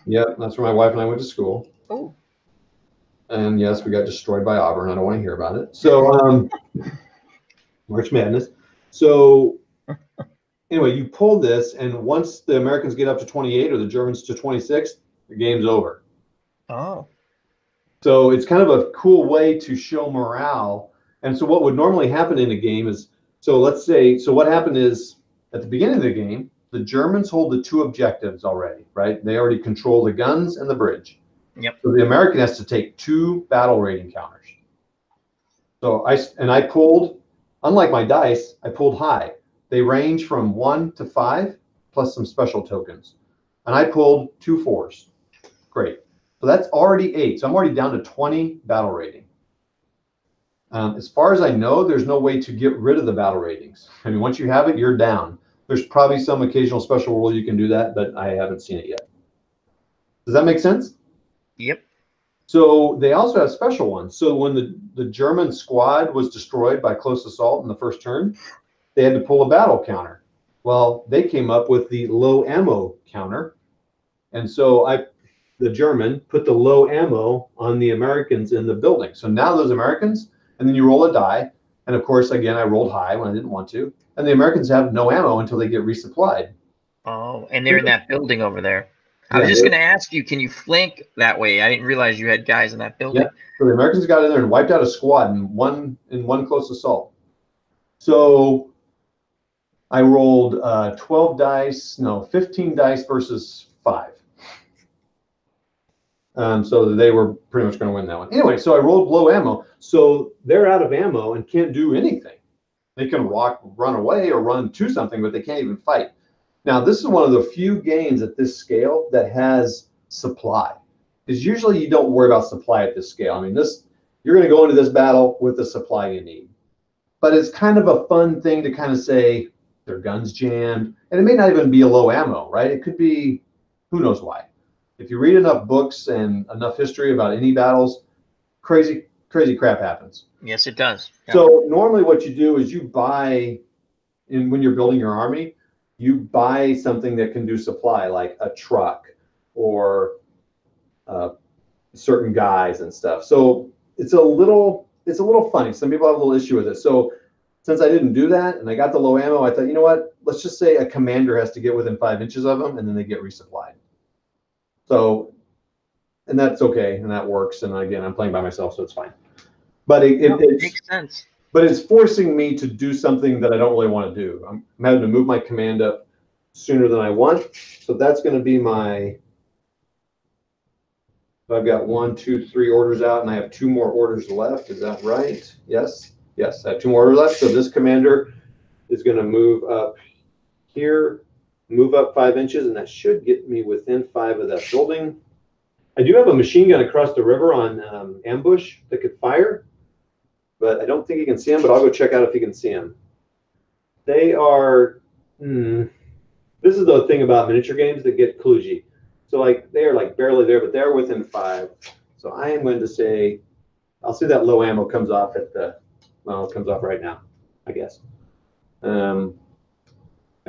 Speaker 1: Yep, that's where my wife and I went to school.
Speaker 2: Oh.
Speaker 1: And yes, we got destroyed by Auburn. I don't want to hear about it. So March Madness. So anyway, you pull this, and once the Americans get up to 28 or the Germans to 26, the game's over.
Speaker 2: Oh.
Speaker 1: So it's kind of a cool way to show morale. And so what would normally happen in a game is, so let's say, so what happened is at the beginning of the game, the Germans hold the 2 objectives already, right? They already control the guns and the bridge.
Speaker 2: Yep.
Speaker 1: So the American has to take 2 battle rating counters. So I pulled, unlike my dice, I pulled high. They range from 1 to 5 plus some special tokens. And I pulled 2 4s. Great. So that's already 8. So I'm already down to 20 battle rating. As far as I know, there's no way to get rid of the battle ratings. I mean, once you have it, you're down. There's probably some occasional special rule you can do that, but I haven't seen it yet. Does that make sense?
Speaker 2: Yep.
Speaker 1: So they also have special ones. So when the German squad was destroyed by close assault in the first turn, they had to pull a battle counter. Well, they came up with the low ammo counter. And so the German put the low ammo on the Americans in the building. So now those Americans, and then you roll a die. And of course, again, I rolled high when I didn't want to. And the Americans have no ammo until they get resupplied.
Speaker 2: Oh, and they're in that building over there. I
Speaker 1: Yeah,
Speaker 2: was just going to ask you, can you flank that way? I didn't realize you had guys in that building.
Speaker 1: Yeah. So the Americans got in there and wiped out a squad in one close assault. So I rolled 15 dice versus 5. So they were pretty much going to win that one. Anyway, so I rolled low ammo. So they're out of ammo and can't do anything. They can run away or run to something, but they can't even fight. Now, this is one of the few games at this scale that has supply. Because usually you don't worry about supply at this scale. I mean, you're going to go into this battle with the supply you need. But it's kind of a fun thing to kind of say their guns jammed. And it may not even be a low ammo, right? It could be, who knows why. If you read enough books and enough history about any battles, crazy crap happens.
Speaker 2: Yes, it does. Yeah.
Speaker 1: So normally what you do is you buy, when you're building your army, you buy something that can do supply, like a truck or certain guys and stuff. So it's a little funny. Some people have a little issue with it. So since I didn't do that and I got the low ammo, I thought, you know what? Let's just say a commander has to get within 5 inches of them, and then they get resupplied. So, and that's okay, and that works. And again, I'm playing by myself, so it's fine. But it
Speaker 2: makes sense.
Speaker 1: But it's forcing me to do something that I don't really want to do. I'm having to move my command up sooner than I want. So that's going to be my. I've got 1, 2, 3 orders out, and I have 2 more orders left. Is that right? Yes. Yes, I have 2 more orders left. So this commander is going to move up here, move up 5 inches, and that should get me within 5 of that building. I do have a machine gun across the river on ambush that could fire, but I don't think you can see them, but I'll go check out if you can see them. They are, this is the thing about miniature games that get kludgy. So like they are like barely there, but they're within 5. So I am going to say, I'll see that low ammo comes off at the, well, it comes off right now, I guess. The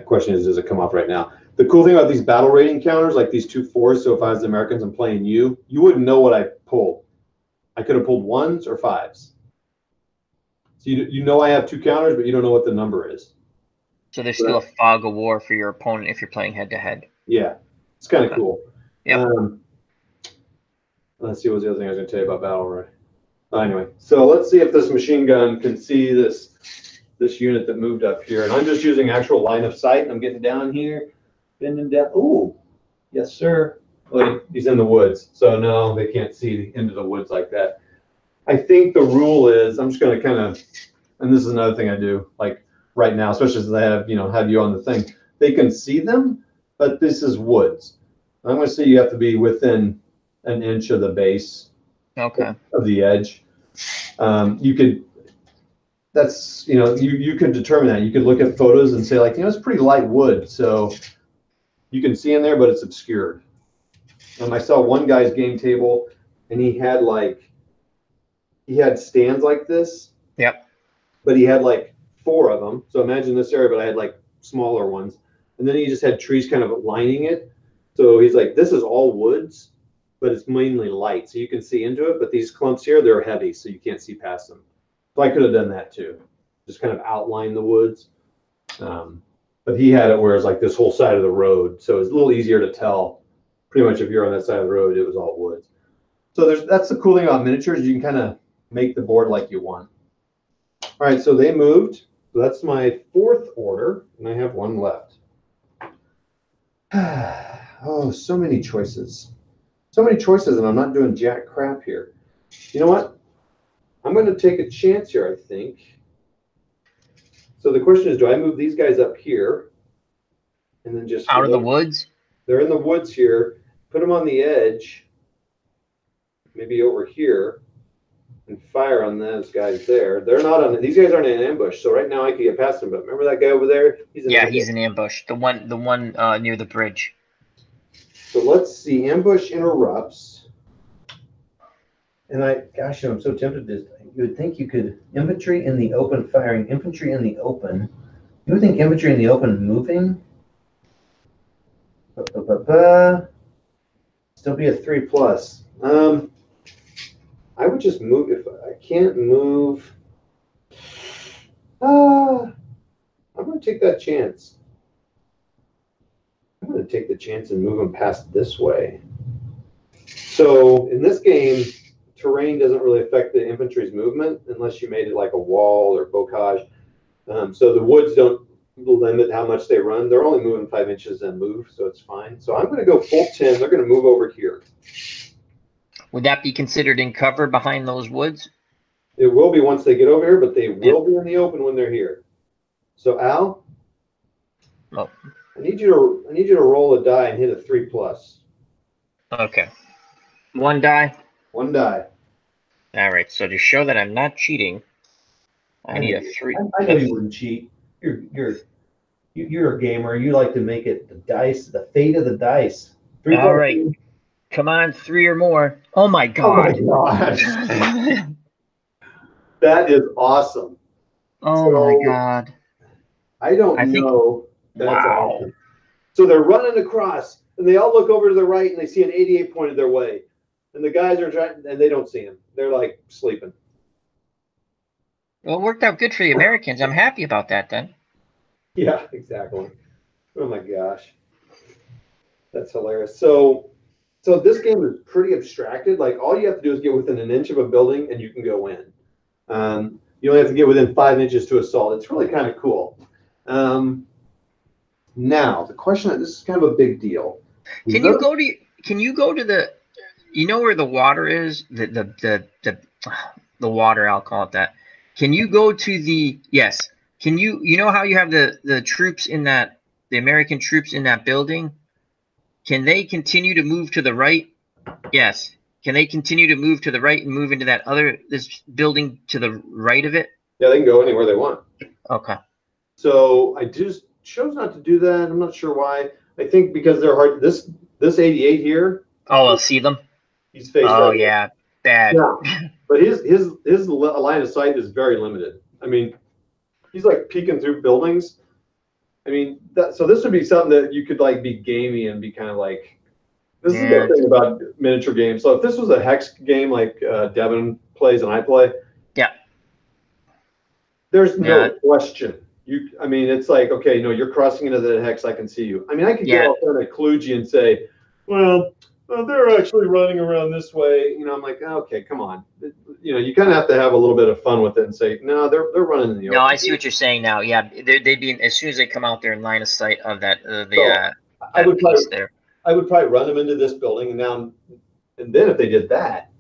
Speaker 1: question is, does it come off right now? The cool thing about these battle rating counters, like these 2 4s, so if I was the Americans and playing you wouldn't know what I pulled. I could have pulled 1s or 5s. So you know I have 2 counters, but you don't know what the number is.
Speaker 2: So there's still a fog of war for your opponent if you're playing head-to-head.
Speaker 1: Yeah, it's kind of cool.
Speaker 2: Yep.
Speaker 1: Let's see what was the other thing I was going to tell you about battle rating. Anyway, so let's see if this machine gun can see this unit that moved up here. And I'm just using actual line of sight. I'm getting down here, bending down. Ooh, yes, sir. Well, he's in the woods, so no, they can't see into the woods like that. I think the rule is, I'm just going to kind of, and this is another thing I do, like right now, especially as I have you on the thing. They can see them, but this is woods. I'm going to say you have to be within an inch of the base.
Speaker 2: Okay.
Speaker 1: Of the edge. You could, that's, you could determine that. You could look at photos and say like, it's pretty light wood, so you can see in there, but it's obscured. I saw one guy's game table, and he had stands like this.
Speaker 2: Yep.
Speaker 1: But he had like 4 of them. So imagine this area, but I had like smaller ones. And then he just had trees kind of lining it. So he's like, this is all woods. but it's mainly light, so you can see into it. But these clumps here, they're heavy, so you can't see past them. So I could have done that too, just kind of outline the woods. But he had it where it's like this whole side of the road, so it's a little easier to tell. Pretty much if you're on that side of the road, it was all woods. So that's the cool thing about miniatures. You can kind of make the board like you want. All right, so they moved. So that's my fourth order, and I have one left. Oh, so many choices. So many choices, and I'm not doing jack crap here. You know what? I'm going to take a chance here, I think. So the question is, do I move these guys up here and then just
Speaker 2: out of the woods?
Speaker 1: They're in the woods here. Put them on the edge, maybe over here, and fire on those guys there. They're not on. These guys aren't in an ambush, so right now I could get past them. But remember that guy over there? He's
Speaker 2: in ambush. The one near the bridge.
Speaker 1: So let's see. Ambush interrupts. And gosh, I'm so tempted to. You would think you could infantry in the open firing, infantry in the open. You would think infantry in the open moving. Still be a 3+. I would just move if I can't move. I'm going to take that chance. I'm going to take the chance and move them past this way. So in this game, terrain doesn't really affect the infantry's movement unless you made it like a wall or bocage. So the woods don't limit how much they run. They're only moving 5 inches and move, so it's fine. So I'm going to go full 10. They're going to move over here.
Speaker 2: Would that be considered in cover behind those woods?
Speaker 1: It will be once they get over here, but they will be in the open when they're here. So Al, I need you to roll a die and hit a 3+.
Speaker 2: Okay. One die.
Speaker 1: One die.
Speaker 2: All right. So to show that I'm not cheating, I need a 3.
Speaker 1: I know you wouldn't cheat. You're a gamer. You like to make it the dice, the fate of the dice.
Speaker 2: 3+. All right. Come on, 3 or more. Oh my God.
Speaker 1: Oh my gosh. That is awesome.
Speaker 2: Oh my God.
Speaker 1: I don't know.
Speaker 2: That's wow.
Speaker 1: Awesome. So they're running across, and they all look over to the right, and they see an 88 pointed their way. And the guys are trying, and they don't see him. They're like sleeping.
Speaker 2: Well, it worked out good for the Americans. I'm happy about that then.
Speaker 1: Yeah, exactly. Oh my gosh. That's hilarious. So this game is pretty abstracted. Like all you have to do is get within an inch of a building and you can go in. You only have to get within 5 inches to assault. It's really kind of cool. Now the question, this is kind of a big deal.
Speaker 2: Can you go to the, you know where the water is? The water, I'll call it that. Can you go to the, yes. Can you know how you have the troops in that, the American troops in that building? Can they continue to move to the right? Yes. Can they continue to move to the right and move into this building to the right of it?
Speaker 1: Yeah, they can go anywhere they want.
Speaker 2: Okay.
Speaker 1: So I just chose not to do that. I'm not sure why. I think because they're hard. This 88 here.
Speaker 2: Oh, I'll see them.
Speaker 1: He's faced.
Speaker 2: Oh right yeah, bad.
Speaker 1: Yeah. But his line of sight is very limited. I mean, he's like peeking through buildings. I mean, so this would be something that you could like be gamey and be kind of like. This is the thing about miniature games. So if this was a hex game like Devin plays and I play,
Speaker 2: yeah,
Speaker 1: there's no question. I mean, it's like, okay, no, you're crossing into the hex. I can see you. I mean, I could get out there and kludge you and say, well, they're actually running around this way. You know, I'm like, okay, come on. You know, you kind of have to have a little bit of fun with it and say, no, they're running in the open.
Speaker 2: No, I see what you're saying now. Yeah, they'd be as soon as they come out there in line of sight of that
Speaker 1: I would probably run them into this building and then if they did that,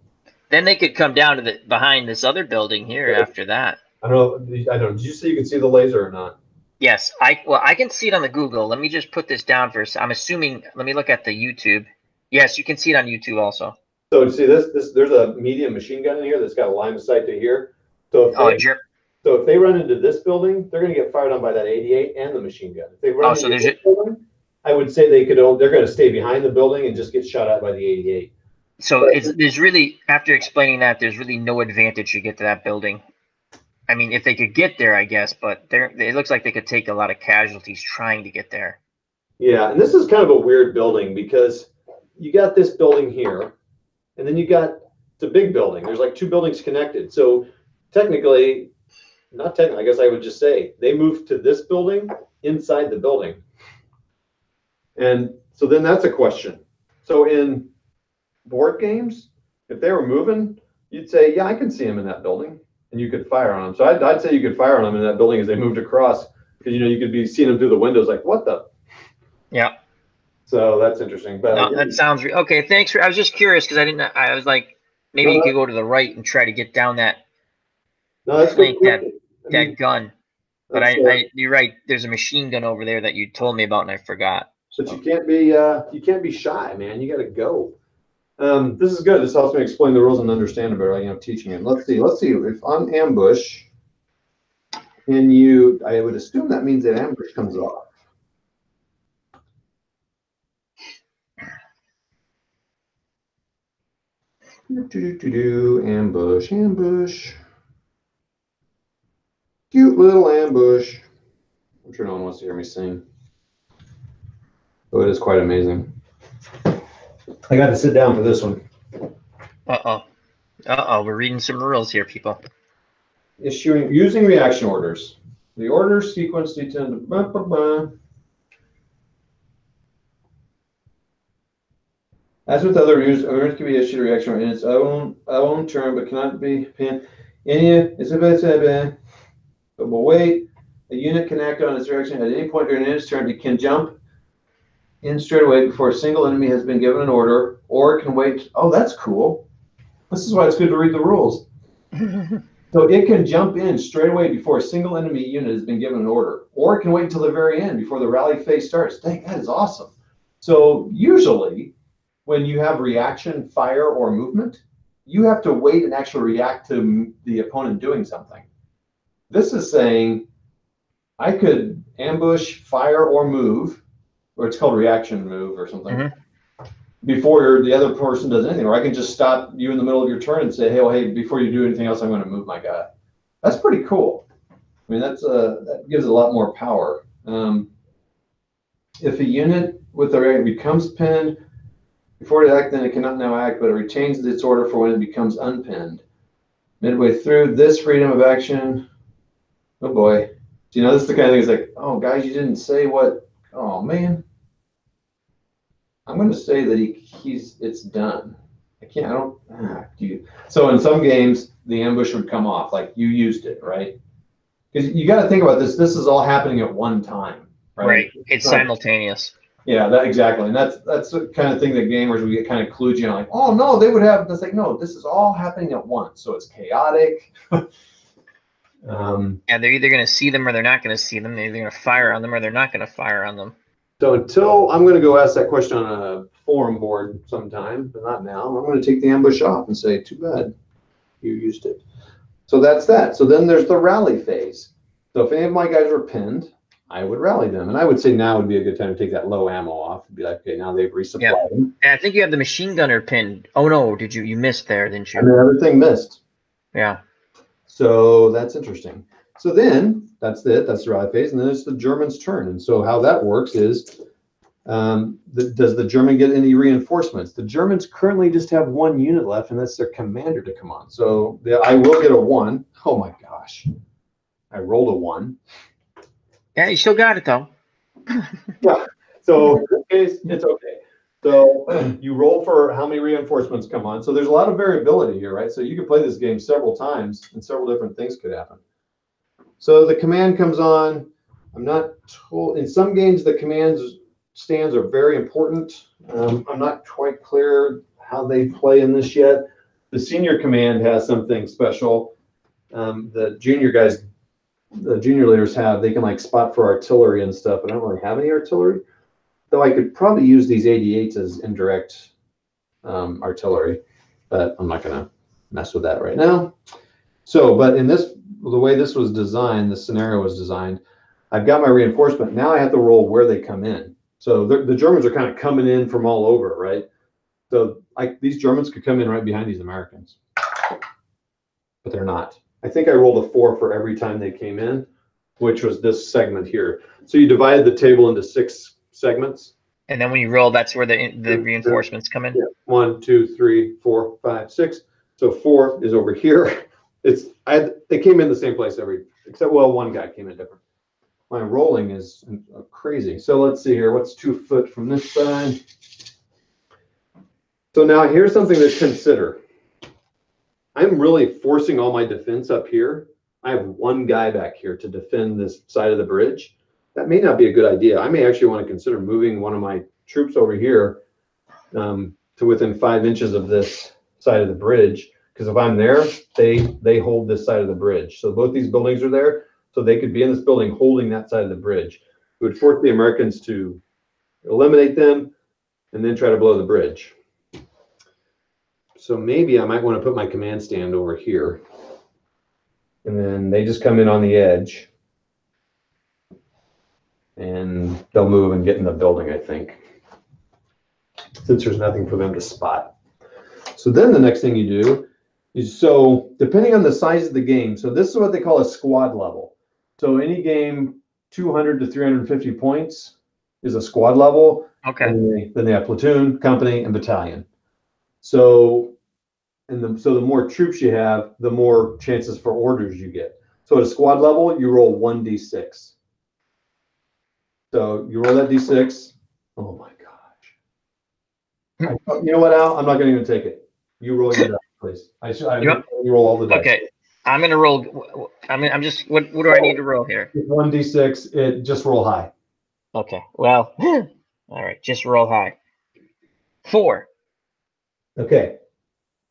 Speaker 2: then they could come down to behind this other building here after that.
Speaker 1: I don't know. Did you see you can see the laser or not? Yes,
Speaker 2: I can see it on the Google. Let me just put this down first. I'm assuming. Let me look at the YouTube. Yes, you can see it on YouTube also.
Speaker 1: So see this there's a medium machine gun in here that's got a line of sight to here. So if they run into this building, they're going to get fired on by that 88 and the machine gun. If they run into this building, I would say they're going to stay behind the building and just get shot at by the 88.
Speaker 2: So there's really, after explaining that, there's really no advantage to get to that building. I mean, if they could get there, I guess, but it looks like they could take a lot of casualties trying to get there.
Speaker 1: Yeah, and this is kind of a weird building because you got this building here, and then you got the big building. There's like 2 buildings connected. So technically, not technically, I guess I would just say they moved to this building inside the building. And so then that's a question. So in board games, if they were moving, you'd say, yeah, I can see them in that building, and you could fire on them. So I'd say you could fire on them in that building as they moved across, because you could be seeing them through the windows, like what the.
Speaker 2: Yeah.
Speaker 1: So that's interesting. But
Speaker 2: no, that sounds okay. Thanks for. I was just curious because I didn't. I was like, maybe you could go to the right and try to get down that.
Speaker 1: No, that's
Speaker 2: flank
Speaker 1: good.
Speaker 2: that gun. But you're right. There's a machine gun over there that you told me about, and I forgot.
Speaker 1: But you can't be shy, man. You got to go. This is good. This helps me explain the rules and understand it better. Teaching it. Let's see. If on ambush, I would assume that means that ambush comes off. Ambush. Cute little ambush. I'm sure no one wants to hear me sing. Oh, it is quite amazing. I got to sit down for this one.
Speaker 2: We're reading some rules here, people.
Speaker 1: Using reaction orders. The order sequence they tend to. As with other rules, orders can be issued a reaction order in its own term, but cannot be pinned. But wait, a unit can act on its reaction at any point during its turn. It can jump in straight away before a single enemy has been given an order, or it can wait. Oh, that's cool. This is why it's good to read the rules. So it can jump in straight away before a single enemy unit has been given an order, or it can wait until the very end before the rally phase starts. Dang, that is awesome. So usually, when you have reaction, fire, or movement, you have to wait and actually react to the opponent doing something. This is saying I could ambush, fire, or move, or it's called reaction move or something, before the other person does anything. Or I can just stop you in the middle of your turn and say, hey, before you do anything else, I'm going to move my guy. That's pretty cool. I mean, that gives it a lot more power. If a unit with the reaction becomes pinned, before it acts, then it cannot now act, but it retains its order for when it becomes unpinned. Midway through this freedom of action, oh boy. This is the kind of thing it's like, oh, guys, you didn't say what. Oh, man. I'm going to say that it's done. So in some games, the ambush would come off, like you used it, right? Because you got to think about this. This is all happening at one time, right?
Speaker 2: Right. It's simultaneous.
Speaker 1: Yeah, exactly. And that's the kind of thing that gamers would get kind of clued in, like, oh, no, they would have. It's like, no, this is all happening at once. So it's chaotic.
Speaker 2: Yeah, they're either going to see them or they're not going to see them. They're either going to fire on them or they're not going to fire on them.
Speaker 1: So I'm going to go ask that question on a forum board sometime, but not now. I'm going to take the ambush off and say, too bad you used it. So that's that. So then there's the rally phase. So if any of my guys were pinned, I would rally them. And I would say now would be a good time to take that low ammo off and be like, okay, now they've resupplied them.
Speaker 2: And I think you have the machine gunner pinned. Oh, no, did you missed there, didn't you?
Speaker 1: I mean, everything missed.
Speaker 2: Yeah.
Speaker 1: So that's interesting. So then that's it. That's the rally phase. And then it's the German's turn. And so how that works is, does the German get any reinforcements? The Germans currently just have 1 unit left, and that's their commander to come on. So I will get a 1. Oh, my gosh. I rolled a 1.
Speaker 2: Yeah, you still got it, though.
Speaker 1: Yeah. So in this case, it's okay. So you roll for how many reinforcements come on. So there's a lot of variability here, right? So you could play this game several times and several different things could happen. So the command comes on. I'm not told. In some games, the command stands are very important. I'm not quite clear how they play in this yet. The senior command has something special. The junior guys, the junior leaders they can like spot for artillery and stuff, but I don't really have any artillery. Though I could probably use these 88s as indirect artillery, but I'm not going to mess with that right now. So, but in the way this was designed, the scenario was designed, I've got my reinforcement. Now I have to roll where they come in. So the Germans are kind of coming in from all over, right? So these Germans could come in right behind these Americans, but they're not. I think I rolled a 4 for every time they came in, which was this segment here. So you divided the table into 6 segments.
Speaker 2: And then when you roll, that's where the reinforcements come in.
Speaker 1: Yeah, 1, 2, 3, 4, 5, 6. So 4 is over here. They came in the same place except one guy came in different. My rolling is crazy. So let's see here. What's 2 foot from this side? So now here's something to consider. I'm really forcing all my defense up here. I have one guy back here to defend this side of the bridge. That may not be a good idea. I may actually want to consider moving one of my troops over here to within 5 inches of this side of the bridge. Because if I'm there, they hold this side of the bridge. So both these buildings are there. So they could be in this building holding that side of the bridge. It would force the Americans to eliminate them and then try to blow the bridge. So maybe I might want to put my command stand over here. And then they just come in on the edge. And they'll move and get in the building, I think. Since there's nothing for them to spot. So then the next thing you do is, so depending on the size of the game, so this is what they call a squad level. So any game 200 to 350 points is a squad level.
Speaker 2: Okay.
Speaker 1: And then they have platoon, company, and battalion. So the more troops you have, the more chances for orders you get. So at a squad level, you roll 1d6. So you roll that d6. Oh my gosh. You know what, Al? I'm not going to even take it. You roll your dice, please. You roll all the dice.
Speaker 2: Okay. I'm going to roll. I'm just, what do I need to roll here?
Speaker 1: 1d6, it just roll high.
Speaker 2: Okay. Well, all right. Just roll high. 4.
Speaker 1: Okay.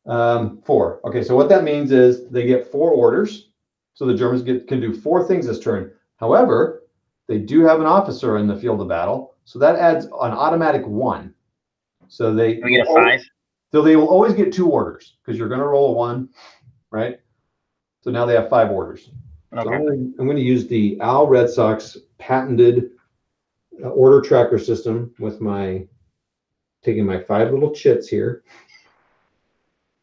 Speaker 1: 4. Okay, so what that means is they get 4 orders. So the Germans can do 4 things this turn. However, they do have an officer in the field of battle. So that adds an automatic 1. So
Speaker 2: we get a 5.
Speaker 1: So they will always get 2 orders because you're going to roll a 1, right? So now they have 5 orders. Okay. So I'm going to use the Al Red Sox patented order tracker system with taking my 5 little chits here.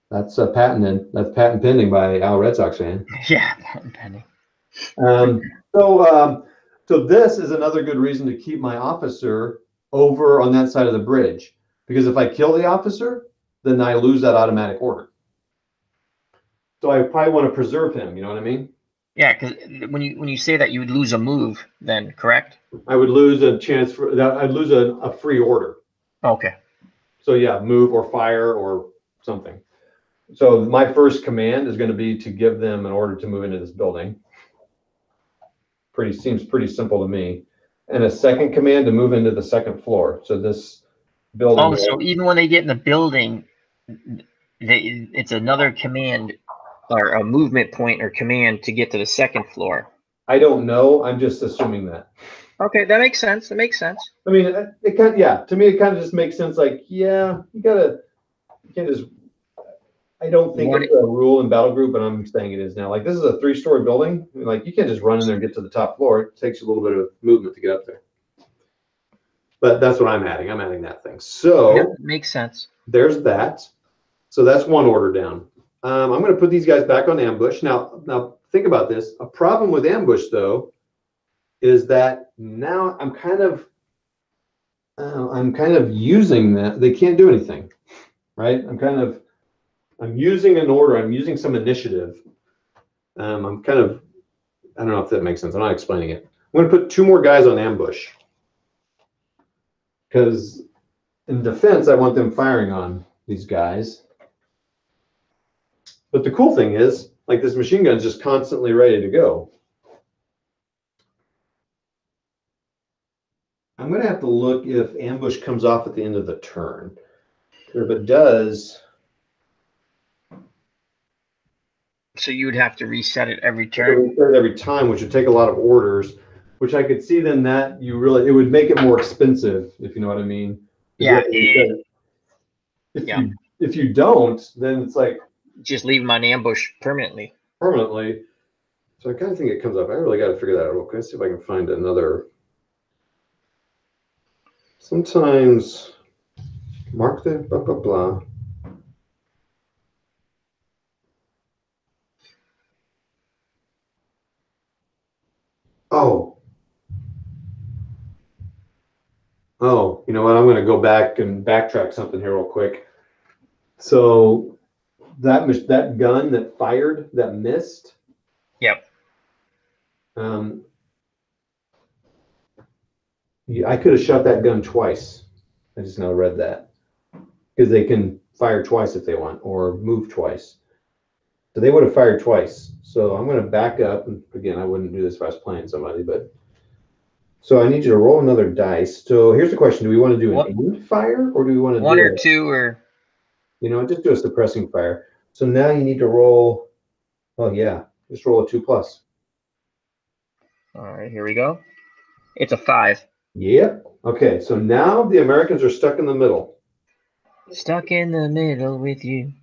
Speaker 1: That's patented. That's patent pending by Al Red Sox fan.
Speaker 2: Yeah, patent pending.
Speaker 1: So this is another good reason to keep my officer over on that side of the bridge, because if I kill the officer, then I lose that automatic order. So I probably want to preserve him. You know what I mean?
Speaker 2: Yeah, because when you say that, you would lose a move, then correct?
Speaker 1: I would lose a chance for that. I'd lose a free order.
Speaker 2: Okay.
Speaker 1: So yeah, move or fire or something. So my first command is going to be to give them an order to move into this building. Seems pretty simple to me. And a second command to move into the second floor. So this building.
Speaker 2: Oh, so even when they get in the building, it's another command or a movement point or command to get to the second floor.
Speaker 1: I don't know. I'm just assuming that.
Speaker 2: Okay, that makes sense. That makes sense.
Speaker 1: I mean, to me, it kind of just makes sense. Like, yeah, you can't just. I don't think it's a rule in Battlegroup, but I'm saying it is now. Like, this is a 3-story building. Like, you can't just run in there and get to the top floor. It takes a little bit of movement to get up there. But that's what I'm adding. I'm adding that thing. So
Speaker 2: yeah, makes sense.
Speaker 1: There's that. So that's 1 order down. I'm going to put these guys back on ambush. Now think about this. A problem with ambush, though, is that now I'm kind of using that. They can't do anything, right? I'm using an order. I'm using some initiative. I don't know if that makes sense. I'm not explaining it. I'm going to put 2 more guys on ambush because in defense, I want them firing on these guys. But the cool thing is, like, this machine gun's just constantly ready to go. I'm going to have to look if ambush comes off at the end of the turn. If it does.
Speaker 2: So you would have to reset it every turn?
Speaker 1: Reset it every time, which would take a lot of orders, which I could see then that it would make it more expensive, if you know what I mean.
Speaker 2: Yeah.
Speaker 1: If you don't, then it's like.
Speaker 2: Just leave them on ambush permanently.
Speaker 1: So I kind of think it comes up. I really got to figure that out real quick. Let's see if I can find another. Sometimes mark the blah, blah, blah. Oh, you know what? I'm going to go back and backtrack something here real quick. So that gun that fired, that missed.
Speaker 2: Yep.
Speaker 1: I could have shot that gun twice. I just now read that because they can fire twice if they want or move twice. So they would have fired twice. So I'm going to back up. And again, I wouldn't do this if I was playing somebody, but so I need you to roll another dice. So here's the question: do we want to do an aimed fire or do we want to
Speaker 2: one
Speaker 1: do
Speaker 2: or two or?
Speaker 1: You know, just do a suppressing fire. So now you need to roll. Oh yeah, just roll a 2+.
Speaker 2: All right, here we go. It's a 5.
Speaker 1: Yep. Okay, so now the Americans are stuck in the middle.
Speaker 2: Stuck in the middle with you.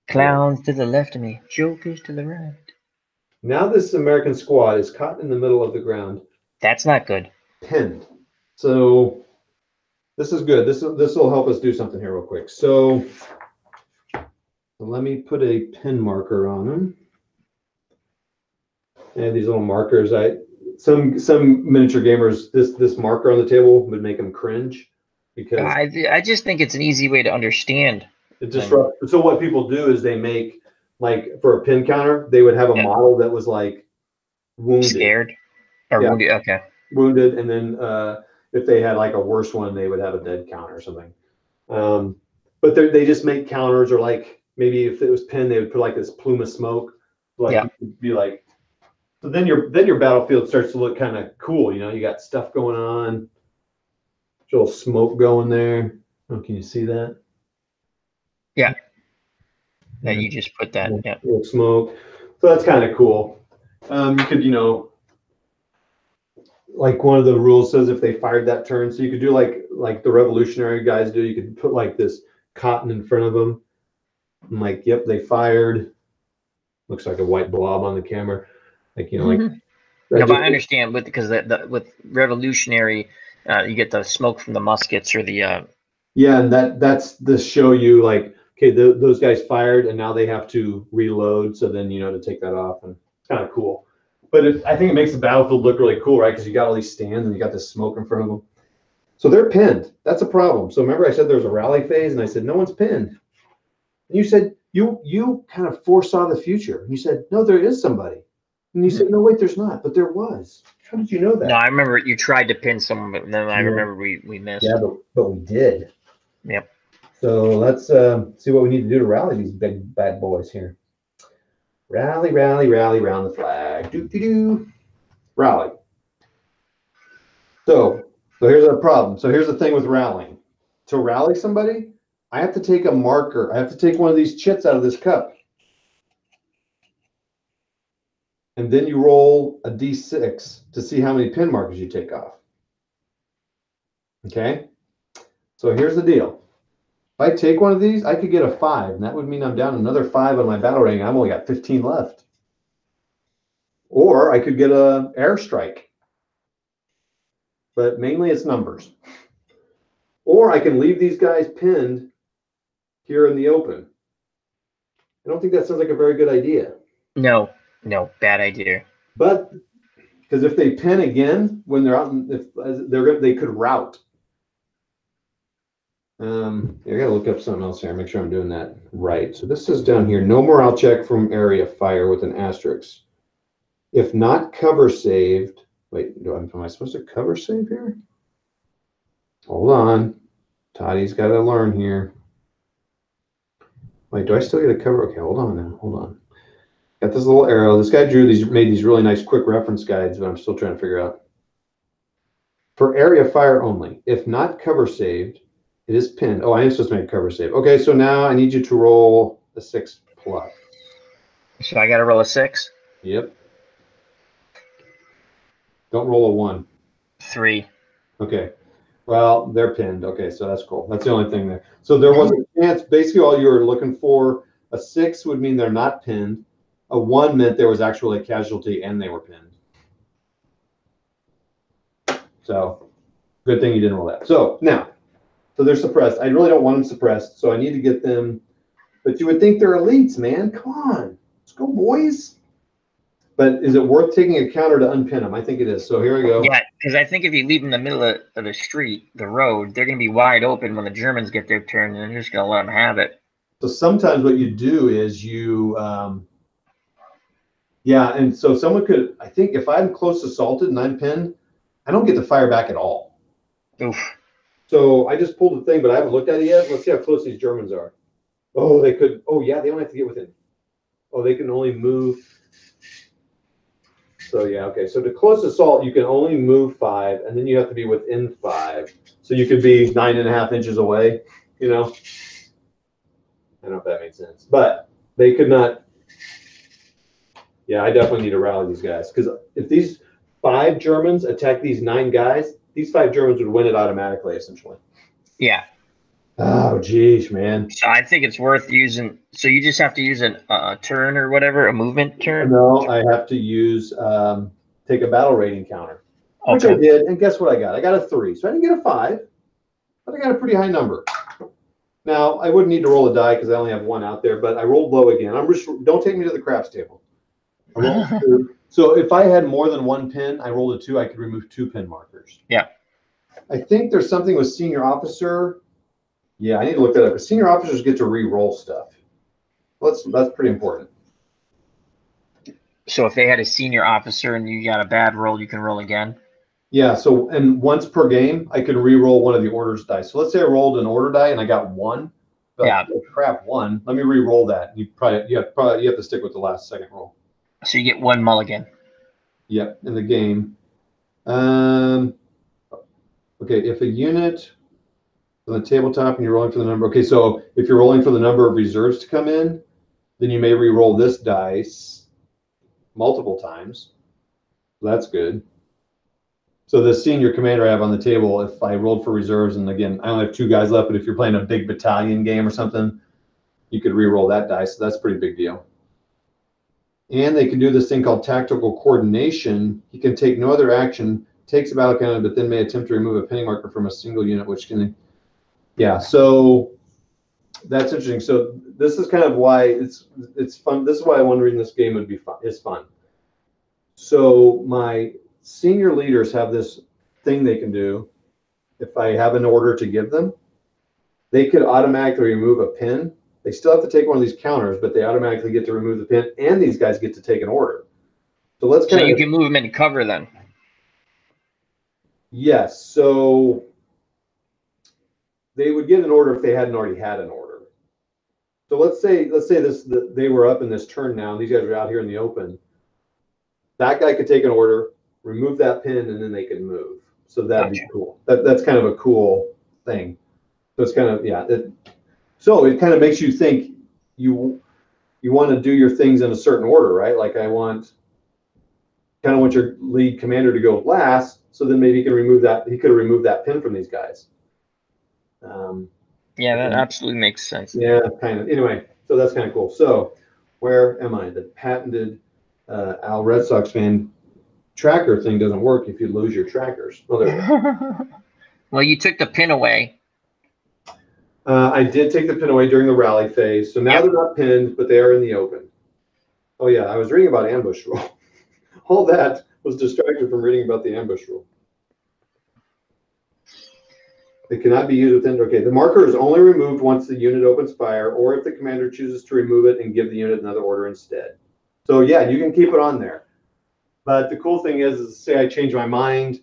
Speaker 2: Clowns to the left of me, jokers to the right.
Speaker 1: Now this American squad is caught in the middle of the ground.
Speaker 2: That's not good.
Speaker 1: Pinned. So this is good. This will help us do something here real quick. So let me put a pin marker on them. And these little markers, some miniature gamers, this marker on the table would make them cringe because
Speaker 2: I just think it's an easy way to understand.
Speaker 1: it disrupts. So what people do is they make, like, for a pin counter, they would have a model that was like wounded,
Speaker 2: scared, or wounded. Okay,
Speaker 1: wounded, and then if they had like a worse one, they would have a dead counter or something. But they just make counters, or like maybe if it was pin, they would put like this plume of smoke, like be like. So then your battlefield starts to look kind of cool. You know, you got stuff going on, a little smoke going there. Oh, can you see that?
Speaker 2: Yeah. That you just put that. Yeah.
Speaker 1: Little smoke. So that's kind of cool. You could, you know, like one of the rules says if they fired that turn, so you could do like the revolutionary guys do. You could put like this cotton in front of them. I'm like, yep, they fired. Looks like a white blob on the camera. Like, you know, like.
Speaker 2: No, but I understand because with revolutionary, you get the smoke from the muskets or the.
Speaker 1: Yeah, and that's to show you like, okay, those guys fired and now they have to reload. So then, you know, to take that off, and it's kind of cool. But I think it makes the battlefield look really cool, right? Because you got all these stands and you got this smoke in front of them. So they're pinned. That's a problem. So remember I said there's a rally phase, and I said no one's pinned. And you said you kind of foresaw the future. You said no, there is somebody. And you said no, wait, there's not, but there was. How did you know that?
Speaker 2: No, I remember you tried to pin someone, but then I remember we missed.
Speaker 1: Yeah, but we did.
Speaker 2: Yep.
Speaker 1: So let's see what we need to do to rally these big bad boys here. Rally, rally, rally round the flag. Do, do, do. Rally. So here's a problem. So here's the thing with rallying. To rally somebody, I have to take a marker. I have to take one of these chits out of this cup. And then you roll a D6 to see how many pin markers you take off. Okay? So here's the deal. If I take one of these, I could get a 5, and that would mean I'm down another 5 on my battle ring. I've only got 15 left. Or I could get a airstrike. But mainly it's numbers. Or I can leave these guys pinned here in the open. I don't think that sounds like a very good idea.
Speaker 2: No, bad idea.
Speaker 1: But because if they pin again when they're out, they could rout. I gotta look up something else here. Make sure I'm doing that right. So this is down here. No morale check from area fire with an asterisk. If not cover saved. Wait, am I supposed to cover save here? Hold on. Toddy's got to learn here. Wait, do I still get a cover? Okay, hold on now. Hold on. Got this little arrow. This guy made these really nice quick reference guides, but I'm still trying to figure out. For area fire only. If not cover saved, it is pinned. Oh, I am supposed to make a cover save. Okay, so now I need you to roll a 6+.
Speaker 2: So I got to roll a 6?
Speaker 1: Yep. Don't roll a 1.
Speaker 2: 3.
Speaker 1: Okay. Well, they're pinned. Okay, so that's cool. That's the only thing there. So there was a chance. Basically, all you were looking for, a 6 would mean they're not pinned. A 1 meant there was actually a casualty and they were pinned. So good thing you didn't roll that. So now, so they're suppressed. I really don't want them suppressed, so I need to get them. But you would think they're elites, man. Come on. Let's go, boys. But is it worth taking a counter to unpin them? I think it is. So here we go.
Speaker 2: Yeah, because I think if you leave them in the middle of the street, the road, they're going to be wide open when the Germans get their turn, and they're just going to let them have it.
Speaker 1: So sometimes what you do is you, yeah, and so someone could, I think if I'm close assaulted and I'm pinned, I don't get to fire back at all.
Speaker 2: Oof.
Speaker 1: So I just pulled the thing, but I haven't looked at it yet. Let's see how close these Germans are. Oh, they could, oh yeah, they don't have to get within. Oh, they can only move. So yeah, okay. So to close assault, you can only move 5, and then you have to be within 5. So you could be 9.5 inches away, you know. I don't know if that makes sense. But they could not. Yeah, I definitely need to rally these guys. Because if these 5 Germans attack these 9 guys, these 5 Germans would win it automatically, essentially.
Speaker 2: Yeah.
Speaker 1: Oh, geez, man.
Speaker 2: So I think it's worth using. So you just have to use a turn or whatever, a movement turn?
Speaker 1: No, I have to use, take a battle rating counter. Which
Speaker 2: Okay.
Speaker 1: I did, and guess what I got? I got a 3. So I didn't get a 5, but I got a pretty high number. Now, I wouldn't need to roll a die because I only have 1 out there, but I rolled low again. Don't take me to the craps table. I rolled 2. So if I had more than 1 pin, I rolled a 2, I could remove 2 pin markers.
Speaker 2: Yeah.
Speaker 1: I think there's something with senior officer. Yeah, I need to look that up. Because senior officers get to re-roll stuff. That's pretty important.
Speaker 2: So if they had a senior officer and you got a bad roll, you can roll again?
Speaker 1: Yeah, so, and once per game, I could re-roll one of the orders dice. So let's say I rolled an order die and I got 1. But
Speaker 2: Yeah.
Speaker 1: oh, crap, 1. Let me re-roll that. You have to stick with the last second roll.
Speaker 2: So you get 1 mulligan.
Speaker 1: Yep, in the game. Okay, if a unit on the tabletop and you're rolling for the number. Okay, so if you're rolling for the number of reserves to come in, then you may re-roll this dice multiple times. That's good. So the senior commander I have on the table, if I rolled for reserves, and again, I only have 2 guys left, but if you're playing a big battalion game or something, you could re-roll that dice. So that's a pretty big deal. And they can do this thing called tactical coordination. He can take no other action, takes a battle counter, but then may attempt to remove a penny marker from a single unit, which can, yeah. So that's interesting. So this is kind of why it's fun. This is why I wonder reading this game would be fun. Is fun. So my senior leaders have this thing they can do. If I have an order to give them, they could automatically remove a pin. They still have to take one of these counters, but they automatically get to remove the pin, and these guys get to take an order. So let's kind
Speaker 2: So
Speaker 1: of.
Speaker 2: you can move them into cover then?
Speaker 1: Yes. So they would get an order if they hadn't already had an order. So let's say they were up in this turn now, and these guys are out here in the open. That guy could take an order, remove that pin, and then they could move. So that'd be cool. That's kind of a cool thing. So it's kind of, yeah. So it kind of makes you think you want to do your things in a certain order, right? Like I want your lead commander to go last, so then maybe he can remove that. He could have removed that pin from these guys.
Speaker 2: Yeah, that absolutely makes sense.
Speaker 1: Yeah, kind of. Anyway, so that's kind of cool. So where am I? The patented Al Red Sox fan tracker thing doesn't work if you lose your trackers. Well, there we go.
Speaker 2: Well, you took the pin away.
Speaker 1: I did take the pin away during the rally phase. So now they're not pinned, but they are in the open. Oh, yeah. I was reading about ambush rule. All that was distracted from reading about the ambush rule. It cannot be used within. Okay. The marker is only removed once the unit opens fire, or if the commander chooses to remove it and give the unit another order instead. So, yeah, you can keep it on there. But the cool thing is say I change my mind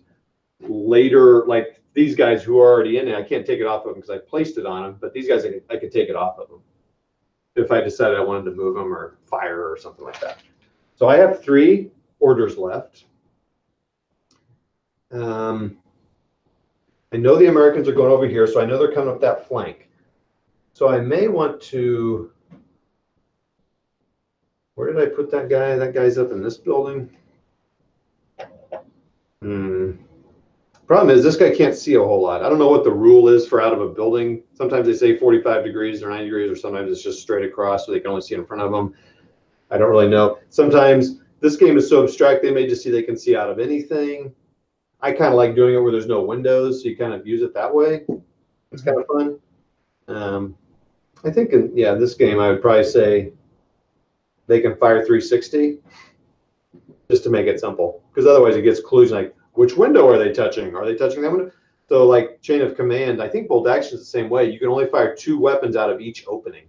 Speaker 1: later, like these guys who are already in it, I can't take it off of them because I placed it on them, but these guys, I could take it off of them if I decided I wanted to move them or fire or something like that. So I have 3 orders left. I know the Americans are going over here, so I know they're coming up that flank. So I may want to, where did I put that guy? That guy's up in this building. Problem is, this guy can't see a whole lot. I don't know what the rule is for out of a building. Sometimes they say 45 degrees or 90 degrees, or sometimes it's just straight across so they can only see in front of them. I don't really know. Sometimes this game is so abstract, they may just see they can see out of anything. I kind of like doing it where there's no windows, so you kind of use it that way. It's kind of fun. I think, this game, I would probably say they can fire 360. just to make it simple. Because otherwise it gets clues like, which window are they touching? Are they touching that window? So like chain of command, I think bolt action is the same way. You can only fire 2 weapons out of each opening.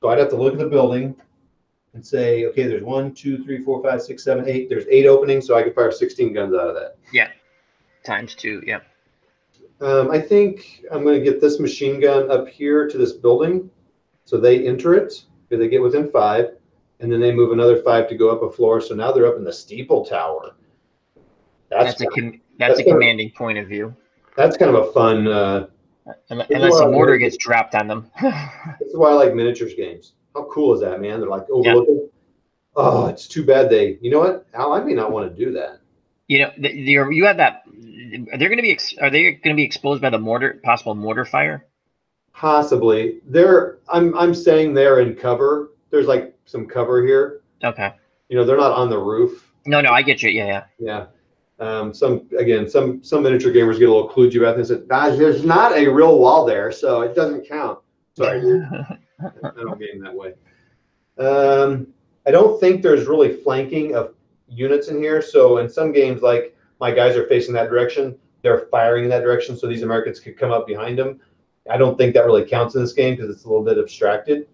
Speaker 1: So I'd have to look at the building and say, okay, there's 1, 2, 3, 4, 5, 6, 7, 8. There's 8 openings, so I could fire 16 guns out of that.
Speaker 2: Yeah, times 2. Yeah.
Speaker 1: I think I'm going to get this machine gun up here to this building, so they enter it. They get within 5, and then they move another 5 to go up a floor. So now they're up in the steeple tower.
Speaker 2: That's a commanding point of view.
Speaker 1: That's kind of a fun.
Speaker 2: Unless a mortar gets dropped on them.
Speaker 1: This is why I like miniatures games. How cool is that, man? They're like overlooking. Yeah. Oh, it's too bad they. You know what, Al? I may not want to do that.
Speaker 2: You know, you have that. Are they going to be exposed by the possible mortar fire?
Speaker 1: Possibly. I'm saying they're in cover. There's like some cover here.
Speaker 2: Okay.
Speaker 1: You know, they're not on the roof.
Speaker 2: No, I get you. Yeah.
Speaker 1: Some miniature gamers get a little kludgy about this. There's not a real wall there, so it doesn't count. Sorry, dude. I don't game that way. I don't think there's really flanking of units in here. So in some games, like my guys are facing that direction, they're firing in that direction, so these Americans could come up behind them. I don't think that really counts in this game because it's a little bit abstracted.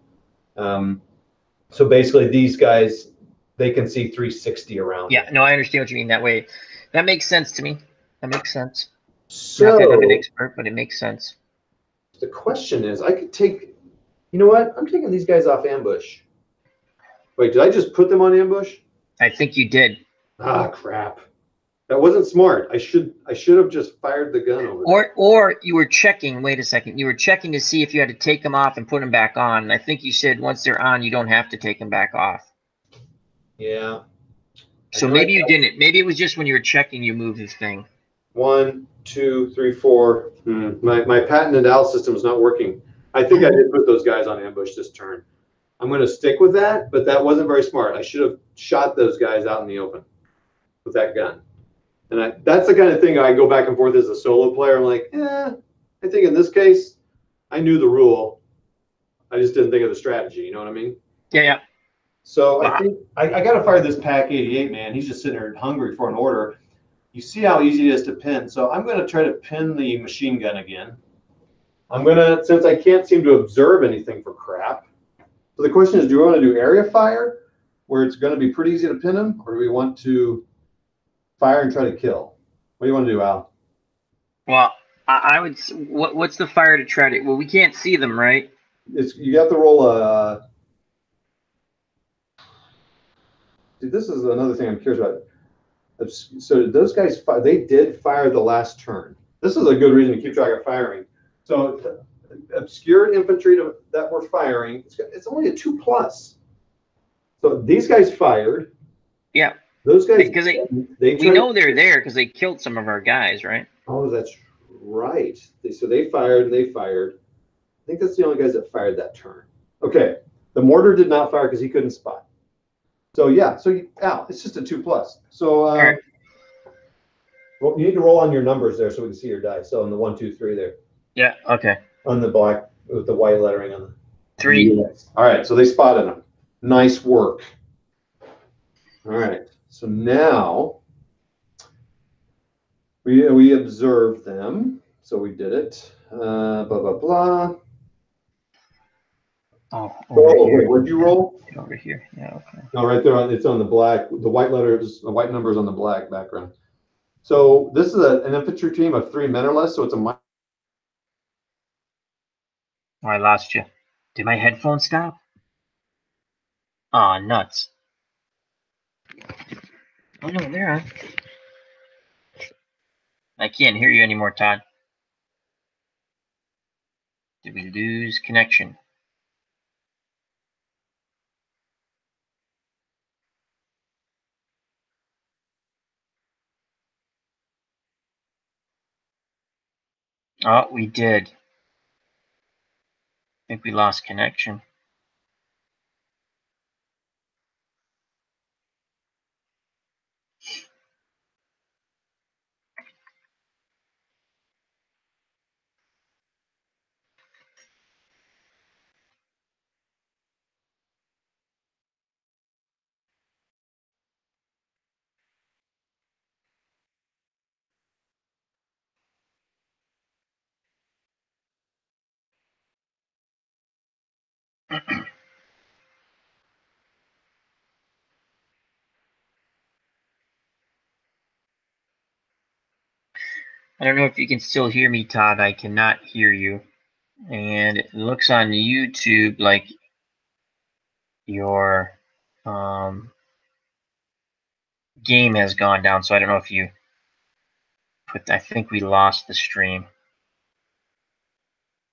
Speaker 1: So basically, these guys, they can see 360 around.
Speaker 2: Yeah, no, I understand what you mean that way. That makes sense to me. That makes sense.
Speaker 1: So,
Speaker 2: not that I'm an expert, but it makes sense.
Speaker 1: The question is, I could take, you know what? I'm taking these guys off ambush. Wait, did I just put them on ambush?
Speaker 2: I think you did.
Speaker 1: Ah, crap. That wasn't smart. I should have just fired the gun over there.
Speaker 2: Or you were checking, wait a second, you were checking to see if you had to take them off and put them back on. And I think you said once they're on, you don't have to take them back off.
Speaker 1: Yeah.
Speaker 2: So maybe you didn't. Maybe it was just when you were checking, you moved this thing.
Speaker 1: 1, 2, 3, 4. My patented AL system is not working. I think I did put those guys on ambush this turn. I'm going to stick with that, but that wasn't very smart. I should have shot those guys out in the open with that gun. And that's the kind of thing I go back and forth as a solo player. I'm like, I think in this case, I knew the rule. I just didn't think of the strategy. You know what I mean?
Speaker 2: Yeah.
Speaker 1: So I think I got to fire this Pack 88, man. He's just sitting there hungry for an order. You see how easy it is to pin. So I'm going to try to pin the machine gun again. I'm going to, since I can't seem to observe anything for crap. So the question is, do we want to do area fire, where it's going to be pretty easy to pin them, or do we want to fire and try to kill? What do you want to do, Al?
Speaker 2: Well, I would. What's the fire to try to? Well, we can't see them, right?
Speaker 1: You have to roll a. See, this is another thing I'm curious about. So those guys, they did fire the last turn. This is a good reason to keep track of firing. So obscured infantry that were firing, it's only a 2+. So these guys fired.
Speaker 2: Yeah.
Speaker 1: Those guys,
Speaker 2: because we know they're there because they killed some of our guys, right?
Speaker 1: Oh, that's right. So they fired and they fired. I think that's the only guys that fired that turn. Okay. The mortar did not fire because he couldn't spot. So yeah. So Al, it's just a 2+. So
Speaker 2: right.
Speaker 1: well, you need to roll on your numbers there so we can see your dice. So on the 1, 2, 3 there.
Speaker 2: Yeah. Okay.
Speaker 1: On the black with the white lettering on the
Speaker 2: 3.
Speaker 1: Yes. All right. So they spotted him. Nice work. All right. So now we observed them. So we did it. Blah blah blah.
Speaker 2: Oh, wait,
Speaker 1: where'd you roll?
Speaker 2: Over here. Yeah. Okay.
Speaker 1: No, right there. It's on the black. The white letters, the white numbers on the black background. So this is an infantry team of 3 men or less. So it's a.
Speaker 2: Oh, I lost you. Did my headphones stop? Aw, nuts. Oh no, they're on. I can't hear you anymore, Todd. Did we lose connection? Oh, we did. I think we lost connection. I don't know if you can still hear me, Todd. I cannot hear you. And it looks on YouTube like your game has gone down. So I don't know if you put. I think we lost the stream.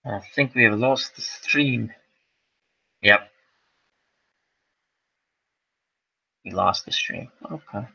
Speaker 2: I think we have lost the stream. Yep. We lost the stream. Okay.